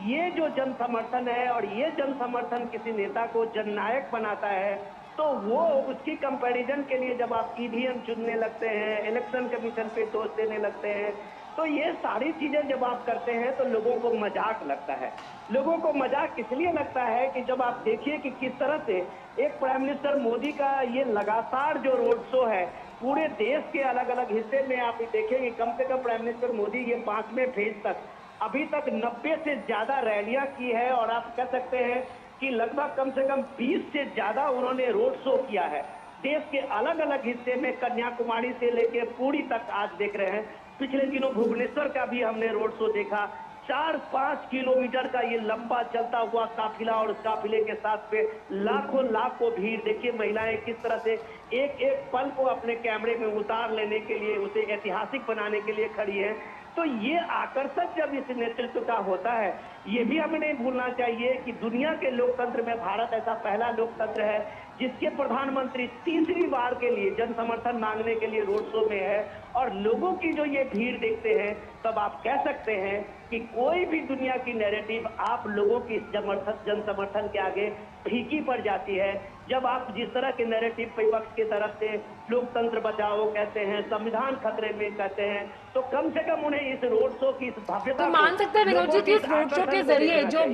ये जो जन समर्थन है और ये जन समर्थन किसी नेता को जननायक बनाता है, तो वो उसकी कंपैरिजन के लिए जब आप ईवीएम चुनने लगते हैं, इलेक्शन कमीशन पे दोष देने लगते हैं, तो ये सारी चीजें जब आप करते हैं तो लोगों को मजाक लगता है। लोगों को मजाक इसलिए लगता है कि जब आप देखिए कि किस तरह से एक प्राइम मिनिस्टर मोदी का ये लगातार जो रोड शो है, पूरे देश के अलग अलग हिस्से में आप देखेंगे, कम से कम प्राइम मिनिस्टर मोदी ये 5वें फेज तक अभी तक 90 से ज्यादा रैलियां की है, और आप कह सकते हैं कि लगभग कम से कम 20 से ज्यादा उन्होंने रोड शो किया है देश के अलग अलग हिस्से में, कन्याकुमारी से लेकर पुरी तक। आज देख रहे हैं, पिछले दिनों भुवनेश्वर का भी हमने रोड शो देखा, 4-5 किलोमीटर का ये लंबा चलता हुआ काफिला, और उस काफिले के साथ पे लाखों भीड़। देखिए महिलाएं किस तरह से एक एक पल को अपने कैमरे में उतार लेने के लिए, उसे ऐतिहासिक बनाने के लिए खड़ी है। तो ये आकर्षण जब इस नेतृत्व का होता है, ये भी हमें नहीं भूलना चाहिए कि दुनिया के लोकतंत्र में भारत ऐसा पहला लोकतंत्र है जिसके प्रधानमंत्री तीसरी बार के लिए जन समर्थन मांगने के लिए रोड शो में है, और लोगों की जो ये भीड़ देखते हैं, तब आप कह सकते हैं कि कोई भी दुनिया की नैरेटिव आप लोगों की जन समर्थन के आगे फीकी पड़ जाती है। जब आप जिस तरह के नैरेटिव विपक्ष की तरफ से लोकतंत्र बचाओ कहते हैं, संविधान खतरे में कहते हैं, तो कम से कम उन्हें इस रोड शो की इस भव्यता तो मान सकते हैं विनोद जी कि इस रोड शो के जरिए जो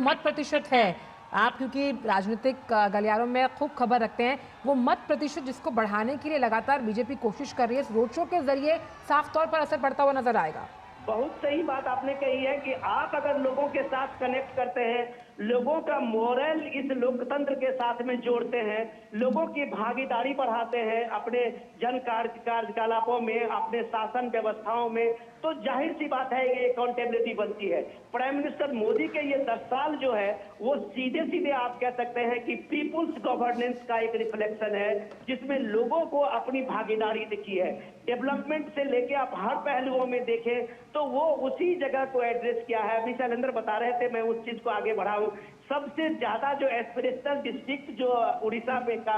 मत प्रतिशत है, आप क्योंकि राजनीतिक गलियारों में खूब खबर रखते हैं, वो मत प्रतिशत जिसको बढ़ाने के लिए लगातार बीजेपी कोशिश कर रही है, इस रोड शो के जरिए साफ तौर पर असर पड़ता हुआ नजर आएगा। बहुत सही बात आपने कही है कि आप अगर लोगों के साथ कनेक्ट करते हैं, लोगों का मोरल इस लोकतंत्र के साथ में जोड़ते हैं, लोगों की भागीदारी बढ़ाते हैं अपने जन कार्यकलापों में, अपने शासन व्यवस्थाओं में, तो जाहिर सी बात है ये अकाउंटेबिलिटी बनती है। प्राइम मिनिस्टर मोदी के ये 10 साल जो है वो सीधे आप कह सकते हैं कि पीपुल्स गवर्नेंस का एक रिफ्लेक्शन है, जिसमें लोगों को अपनी भागीदारी दिखी है। डेवलपमेंट से लेके आप हर पहलुओं में देखें तो वो उसी जगह को एड्रेस किया है। अभी शैलेंद्र बता रहे थे, मैं उस चीज को आगे बढ़ाऊं, सबसे ज्यादा जो एस्पिरेशनल डिस्ट्रिक्ट जो उड़ीसा में का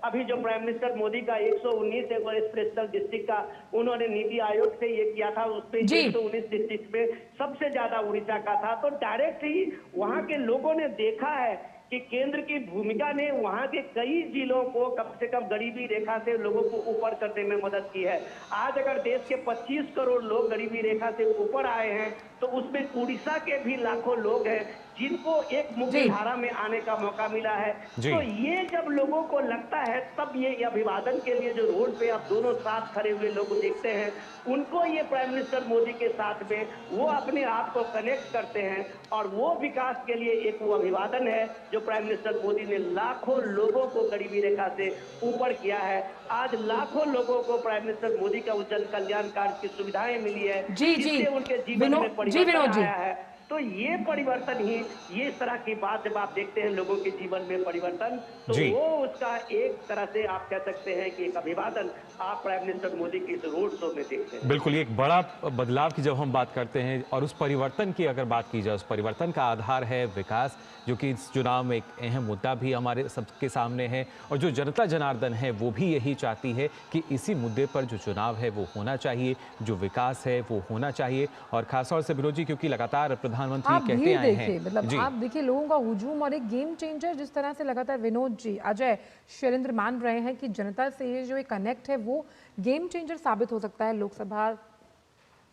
अभी जो प्राइम मिनिस्टर मोदी का 119 है वो एस्पिरेशनल डिस्ट्रिक्ट का उन्होंने नीति आयोग से ये किया था, उसमें 119 डिस्ट्रिक्ट में सबसे ज्यादा उड़ीसा का था। तो डायरेक्ट ही वहां के लोगों ने देखा है कि केंद्र की भूमिका ने वहां के कई जिलों को कम से कम गरीबी रेखा से लोगों को ऊपर करने में मदद की है। आज अगर देश के 25 करोड़ लोग गरीबी रेखा से ऊपर आए हैं, तो उसमें उड़ीसा के भी लाखों लोग हैं जिनको एक मुख्य धारा में आने का मौका मिला है। तो ये जब लोगों को लगता है, तब ये अभिवादन के लिए जो रोड पे आप दोनों साथ खड़े हुए लोग देखते हैं, उनको ये प्राइम मिनिस्टर मोदी के साथ में वो अपने आप को कनेक्ट करते हैं, और वो विकास के लिए एक वो अभिवादन है जो प्राइम मिनिस्टर मोदी ने लाखों लोगों को गरीबी रेखा से ऊपर किया है। आज लाखों लोगों को प्राइम मिनिस्टर मोदी का जन कल्याण कार्ड की सुविधाएं मिली है, जिससे उनके जीवन में परिवर्तन आया है। तो ये परिवर्तन ही, ये इस तरह की बात जब आप देखते हैं लोगों के जीवन में परिवर्तन, तो वो उसका एक तरह से आप कह सकते हैं कि एक अभिवादन आप प्राइम मिनिस्टर मोदी के इस रोड शो में देखते हैं। बिल्कुल, एक बड़ा बदलाव की जब हम बात करते हैं और उस परिवर्तन की अगर बात की जाए, उस परिवर्तन का आधार है विकास, जो कि इस चुनाव में एक अहम मुद्दा भी हमारे सबके सामने है, और जो जनता जनार्दन है वो भी यही चाहती है कि इसी मुद्दे पर जो चुनाव है वो होना चाहिए, जो विकास है वो होना चाहिए। और खासतौर से विनोद जी, क्योंकि लगातार प्रधानमंत्री कहते आए हैं, मतलब आप देखिए लोगों का हुजूम और एक गेम चेंजर जिस तरह से लगातार विनोद जी, अजय, शैलेंद्र मान रहे हैं कि जनता से ये जो एक कनेक्ट है वो गेम चेंजर साबित हो सकता है लोकसभा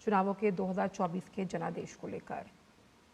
चुनावों के 2024 के जनादेश को लेकर।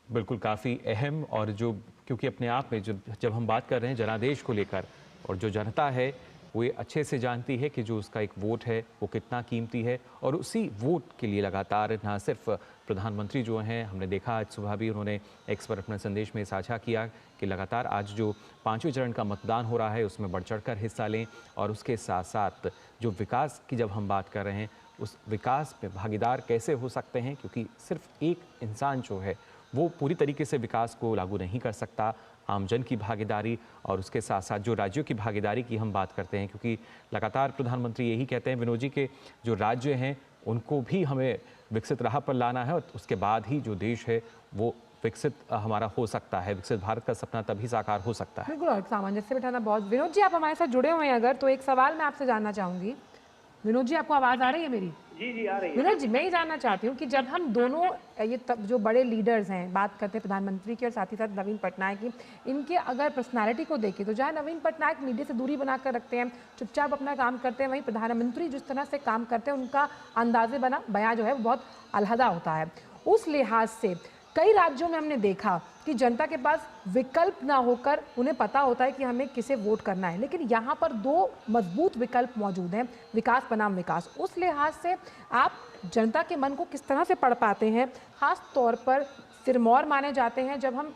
बिल्कुल, काफ़ी अहम, और जो क्योंकि अपने आप में जब हम बात कर रहे हैं जनादेश को लेकर, और जो जनता है वो ये अच्छे से जानती है कि जो उसका एक वोट है वो कितना कीमती है, और उसी वोट के लिए लगातार ना सिर्फ प्रधानमंत्री जो हैं, हमने देखा आज सुबह भी उन्होंने एक्स पर अपने संदेश में साझा किया कि लगातार आज जो 5वें चरण का मतदान हो रहा है उसमें बढ़ चढ़ कर हिस्सा लें, और उसके साथ साथ जो विकास की जब हम बात कर रहे हैं उस विकास में भागीदार कैसे हो सकते हैं, क्योंकि सिर्फ एक इंसान जो है वो पूरी तरीके से विकास को लागू नहीं कर सकता। आमजन की भागीदारी और उसके साथ साथ जो राज्यों की भागीदारी की हम बात करते हैं, क्योंकि लगातार प्रधानमंत्री यही कहते हैं विनोद जी के जो राज्य हैं उनको भी हमें विकसित राह पर लाना है और उसके बाद ही जो देश है वो विकसित हमारा हो सकता है। विकसित भारत का सपना तभी साकार हो सकता है। बिल्कुल, और सामंजस्य बिठाना बहुत। विनोद जी, आप हमारे साथ जुड़े हुए हैं अगर, तो एक सवाल मैं आपसे जानना चाहूंगी। विनोद जी, आपको आवाज़ आ रही है मेरी? जी जी, आ रही है। विनोद जी, मैं ये जानना चाहती हूँ कि जब हम दोनों जो बड़े लीडर्स हैं, बात करते हैं प्रधानमंत्री की और साथ ही साथ नवीन पटनायक की, इनके अगर पर्सनालिटी को देखें तो जहाँ नवीन पटनायक मीडिया से दूरी बनाकर रखते हैं, चुपचाप अपना काम करते हैं, वहीं प्रधानमंत्री जिस तरह से काम करते हैं उनका अंदाजे बयां जो है वो बहुत अलहदा होता है। उस लिहाज से कई राज्यों में हमने देखा कि जनता के पास विकल्प ना होकर उन्हें पता होता है कि हमें किसे वोट करना है, लेकिन यहाँ पर दो मजबूत विकल्प मौजूद हैं, विकास बनाम विकास। उस लिहाज से आप जनता के मन को किस तरह से पढ़ पाते हैं? खास तौर पर सिरमौर माने जाते हैं जब हम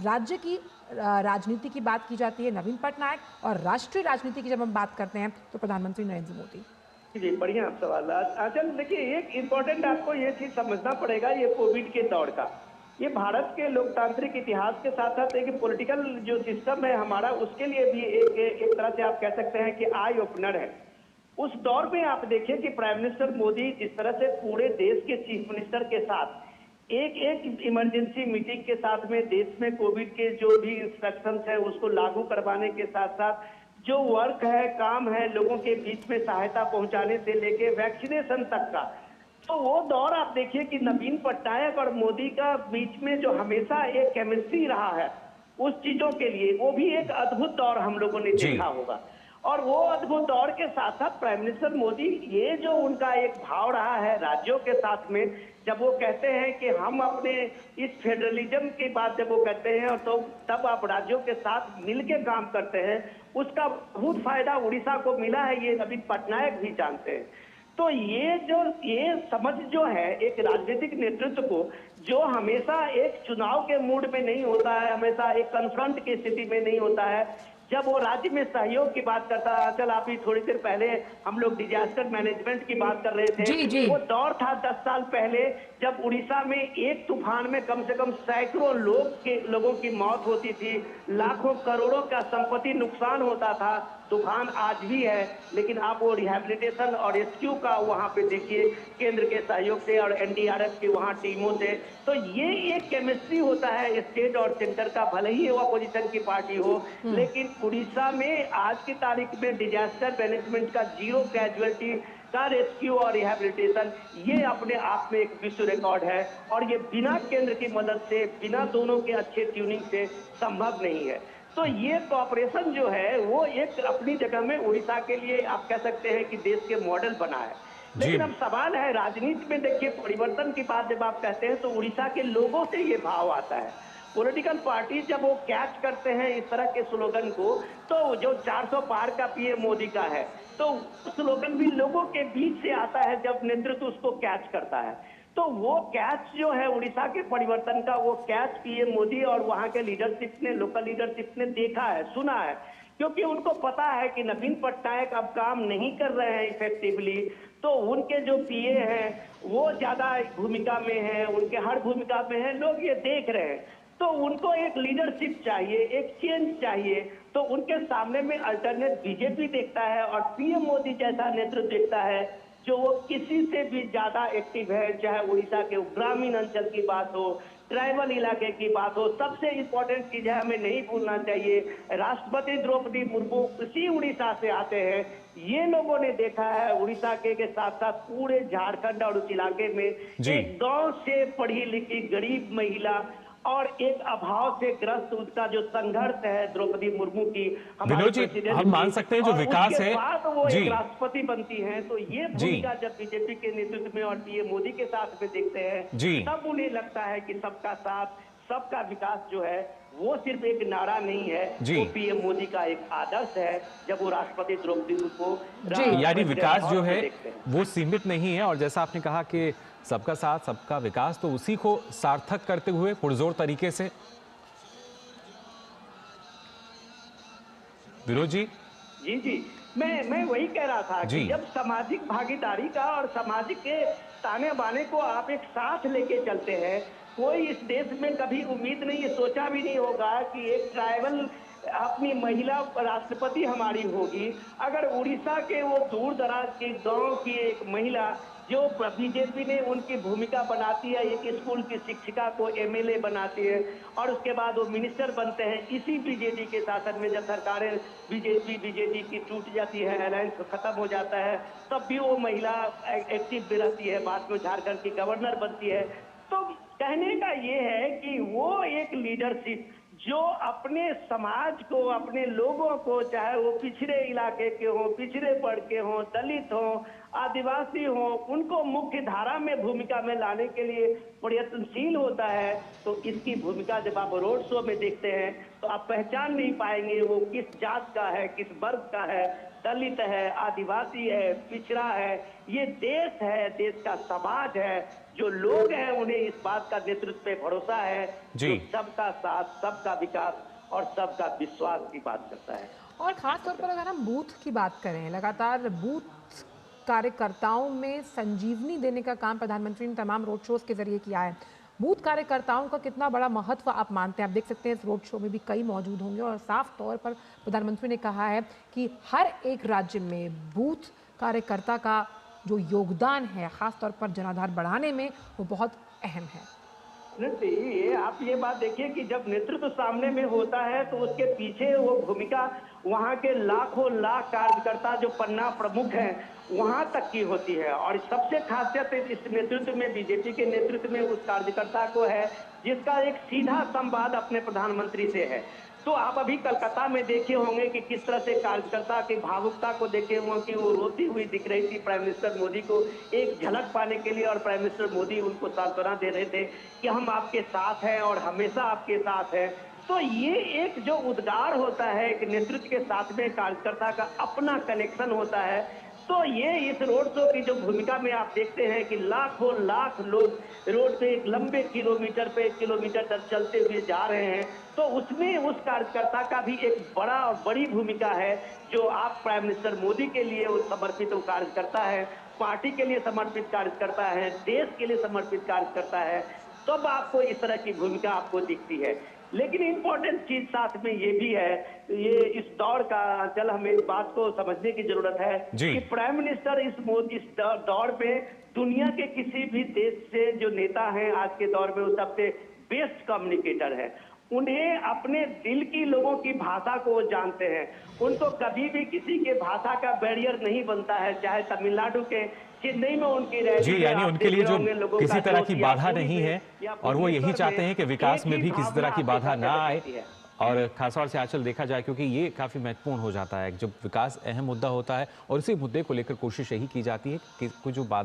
राज्य की राजनीति की बात की जाती है नवीन पटनायक, और राष्ट्रीय राजनीति की जब हम बात करते हैं तो प्रधानमंत्री नरेंद्र मोदी। जी, बढ़िया आप सवाल। आचल देखिए, एक इम्पोर्टेंट आपको ये चीज समझना पड़ेगा, ये कोविड के दौर का, ये भारत के लोकतांत्रिक इतिहास के साथ साथ एक पॉलिटिकल जो सिस्टम है हमारा, उसके लिए भी एक तरह से आप कह सकते हैं कि आई ओपनर है। उस दौर में आप देखिए कि प्राइम मिनिस्टर मोदी जिस तरह से पूरे देश के चीफ मिनिस्टर के साथ एक इमरजेंसी मीटिंग के साथ में देश में कोविड के जो भी इंस्ट्रक्शंस है उसको लागू करवाने के साथ साथ जो वर्क है, काम है, लोगों के बीच में सहायता पहुंचाने से लेके वैक्सीनेशन तक का, तो वो दौर आप देखिए कि नवीन पटनायक और मोदी का बीच में जो हमेशा एक केमिस्ट्री रहा है उस चीजों के लिए, वो भी एक अद्भुत दौर हम लोगों ने देखा होगा। और वो अद्भुत दौर के साथ साथ प्राइम मिनिस्टर मोदी, ये जो उनका एक भाव रहा है राज्यों के साथ में, जब वो कहते हैं कि हम अपने इस फेडरलिज्म की बात जब वो कहते हैं और तो तब आप राज्यों के साथ मिलके काम करते हैं, उसका बहुत फायदा उड़ीसा को मिला है, ये नवीन पटनायक भी जानते हैं। तो ये समझ जो है एक राजनीतिक नेतृत्व को, जो हमेशा एक चुनाव के मूड में नहीं होता है, हमेशा एक कन्फ्रंट की स्थिति में नहीं होता है, जब वो राज्य में सहयोग की बात करता है। चल आप ही थोड़ी देर पहले हम लोग डिजास्टर मैनेजमेंट की बात कर रहे थे, जी। वो दौर था 10 साल पहले जब उड़ीसा में एक तूफान में कम से कम सैकड़ों लोगों की मौत होती थी, लाखों करोड़ों का संपत्ति नुकसान होता था। तूफान आज भी है, लेकिन आप वो रिहैबिलिटेशन और रेस्क्यू का वहां पे देखिए केंद्र के सहयोग से और एनडीआरएफ की वहां टीमों से। तो ये एक केमिस्ट्री होता है स्टेट और सेंटर का, भले ही वो अपोजिशन की पार्टी हो, लेकिन उड़ीसा में आज की तारीख में डिजास्टर मैनेजमेंट का 0 कैजुअलिटी का रेस्क्यू और रिहैबिलिटेशन, ये अपने आप में एक विश्व रिकॉर्ड है, और ये बिना केंद्र की मदद से, बिना दोनों के अच्छे ट्यूनिंग से संभव नहीं है। तो ये कॉपरेशन जो है वो एक अपनी जगह में उड़ीसा के लिए आप कह सकते हैं कि देश के मॉडल बना है। लेकिन अब सवाल है राजनीति में, देखिए परिवर्तन की बात जब आप कहते हैं तो उड़ीसा के लोगों से ये भाव आता है। पॉलिटिकल पार्टी जब वो कैच करते हैं इस तरह के स्लोगन को, तो जो 400 पार का पीएम मोदी का है, तो स्लोगन भी लोगों के बीच से आता है जब नेतृत्व उसको कैच करता है। तो वो कैच जो है उड़ीसा के परिवर्तन का, वो कैच पीएम मोदी और वहां के लीडरशिप ने, लोकल लीडरशिप ने देखा है, सुना है, क्योंकि उनको पता है कि नवीन पटनायक अब काम नहीं कर रहे हैं इफेक्टिवली, तो उनके जो पीए हैं वो ज्यादा भूमिका में हैं, उनके हर भूमिका में हैं, लोग ये देख रहे हैं। तो उनको एक लीडरशिप चाहिए, एक चेंज चाहिए, तो उनके सामने में अल्टरनेट बीजेपी देखता है और पीएम मोदी जैसा नेतृत्व देखता है जो वो किसी से भी ज्यादा एक्टिव है, चाहे उड़ीसा के ग्रामीण अंचल की बात हो, ट्राइबल इलाके की बात हो। सबसे इंपॉर्टेंट चीज है, हमें नहीं भूलना चाहिए, राष्ट्रपति द्रौपदी मुर्मू इसी उड़ीसा से आते हैं। ये लोगों ने देखा है उड़ीसा के साथ साथ पूरे झारखंड और उस इलाके में एक गांव से पढ़ी लिखी गरीब महिला और एक अभाव से ग्रस्त उसका जो संघर्ष है द्रौपदी मुर्मू की, विनोद जी, हम मान सकते हैं जो विकास है, वो एक राष्ट्रपति बनती हैं, तो ये भूमिका जब बीजेपी के नेतृत्व में और पीएम मोदी के साथ में देखते हैं, तब उन्हें लगता है कि सबका साथ सबका विकास जो है वो सिर्फ एक नारा नहीं है, वो पीएम मोदी का एक आदर्श है जब वो राष्ट्रपति द्रौपदी मुर्मू को, यानी विकास जो है वो सीमित नहीं है। और जैसा आपने कहा कि सबका साथ सबका विकास, तो उसी को सार्थक करते हुए पुरजोर तरीके से। विनोद जी जी मैं वही कह रहा था कि जब सामाजिक भागीदारी का और सामाजिक के ताने बाने को आप एक साथ लेके चलते हैं, कोई इस देश में कभी उम्मीद नहीं, सोचा भी नहीं होगा कि एक ट्राइबल अपनी महिला राष्ट्रपति हमारी होगी। अगर उड़ीसा के वो दूर दराज के गांव की एक महिला जो बीजेपी ने उनकी भूमिका बनाती है, एक स्कूल की शिक्षिका को एमएलए बनाती है और उसके बाद वो मिनिस्टर बनते हैं। इसी बीजेपी के शासन में जब सरकारें बीजेपी की टूट जाती है, अलायंस खत्म हो जाता है, तब भी वो महिला एक्टिव भी रहती है, बाद में झारखंड की गवर्नर बनती है। तो कहने का ये है कि वो एक लीडरशिप जो अपने समाज को, अपने लोगों को, चाहे वो पिछड़े इलाके के हों, पिछड़े वर्ग के हों, दलित हों, आदिवासी हों, उनको मुख्य धारा में भूमिका में लाने के लिए प्रयत्नशील होता है। तो इसकी भूमिका जब आप रोड शो में देखते हैं तो आप पहचान नहीं पाएंगे वो किस जात का है, किस वर्ग का है, दलित है, आदिवासी है, पिछड़ा है। ये देश है, देश का समाज है, जो लोग हैं उन्हें इस बात का नेतृत्व पे भरोसा है जी। जो सबका साथ, सबका विकास और सबका विश्वास की बात करता है। और खास तौर पर अगर हम बूथ की बात करें, लगातार बूथ कार्यकर्ताओं में संजीवनी देने का काम प्रधानमंत्री ने तमाम रोड शोज के जरिए किया है। बूथ कार्यकर्ताओं का कितना बड़ा महत्व आप मानते हैं? आप देख सकते हैं इस रोड शो में भी कई मौजूद होंगे और साफ तौर पर प्रधानमंत्री ने कहा है कि हर एक राज्य में बूथ कार्यकर्ता का जो योगदान है, खास तौर पर जनाधार बढ़ाने में, वो बहुत अहम है। ये आप ये बात देखिए कि जब नेतृत्व सामने में होता है तो उसके पीछे वो भूमिका वहाँ के लाखों लाख कार्यकर्ता जो पन्ना प्रमुख हैं वहां तक की होती है। और सबसे खासियत इस नेतृत्व में, बीजेपी के नेतृत्व में, उस कार्यकर्ता को है जिसका एक सीधा संवाद अपने प्रधानमंत्री से है। तो आप अभी कलकत्ता में देखे होंगे कि किस तरह से कार्यकर्ता की भावुकता को देखे होंगे कि वो रोती हुई दिख रही थी प्राइम मिनिस्टर मोदी को एक झलक पाने के लिए, और प्राइम मिनिस्टर मोदी उनको सांत्वना दे रहे थे कि हम आपके साथ हैं और हमेशा आपके साथ हैं। तो ये एक जो उद्गार होता है, एक नेतृत्व के साथ में कार्यकर्ता का अपना कनेक्शन होता है। तो ये इस रोड शो की जो भूमिका में आप देखते हैं कि लाखों लाख लोग रोड पे एक लंबे किलोमीटर तक चलते हुए जा रहे हैं, तो उसमें उस कार्यकर्ता का भी एक बड़ा और बड़ी भूमिका है जो आप प्राइम मिनिस्टर मोदी के लिए समर्पित कार्यकर्ता है, पार्टी के लिए समर्पित कार्यकर्ता है, देश के लिए समर्पित कार्यकर्ता है। तब आपको इस तरह की भूमिका आपको दिखती है। लेकिन इम्पोर्टेंट चीज साथ में ये भी है, ये इस दौर का चल हमें इस बात को समझने की जरूरत है कि प्राइम मिनिस्टर इस दौर पे दुनिया के किसी भी देश से जो नेता हैं आज के दौर में वो सबसे बेस्ट कम्युनिकेटर है। उन्हें अपने दिल की लोगों की भाषा को वो जानते हैं। उनको कभी भी किसी के भाषा का बैरियर नहीं बनता है, चाहे तमिलनाडु के चेन्नई में उनकी रैली जी, यानी उनके लिए जो किसी तरह की बाधा नहीं है और वो यही चाहते हैं कि विकास में भी किसी तरह की बाधा ना आए। और खासतौर से आजकल देखा जाए, क्योंकि ये काफी महत्वपूर्ण हो जाता है जब विकास अहम मुद्दा होता है और इसी मुद्दे को लेकर कोशिश यही की जाती है कि कुछ जो बाधा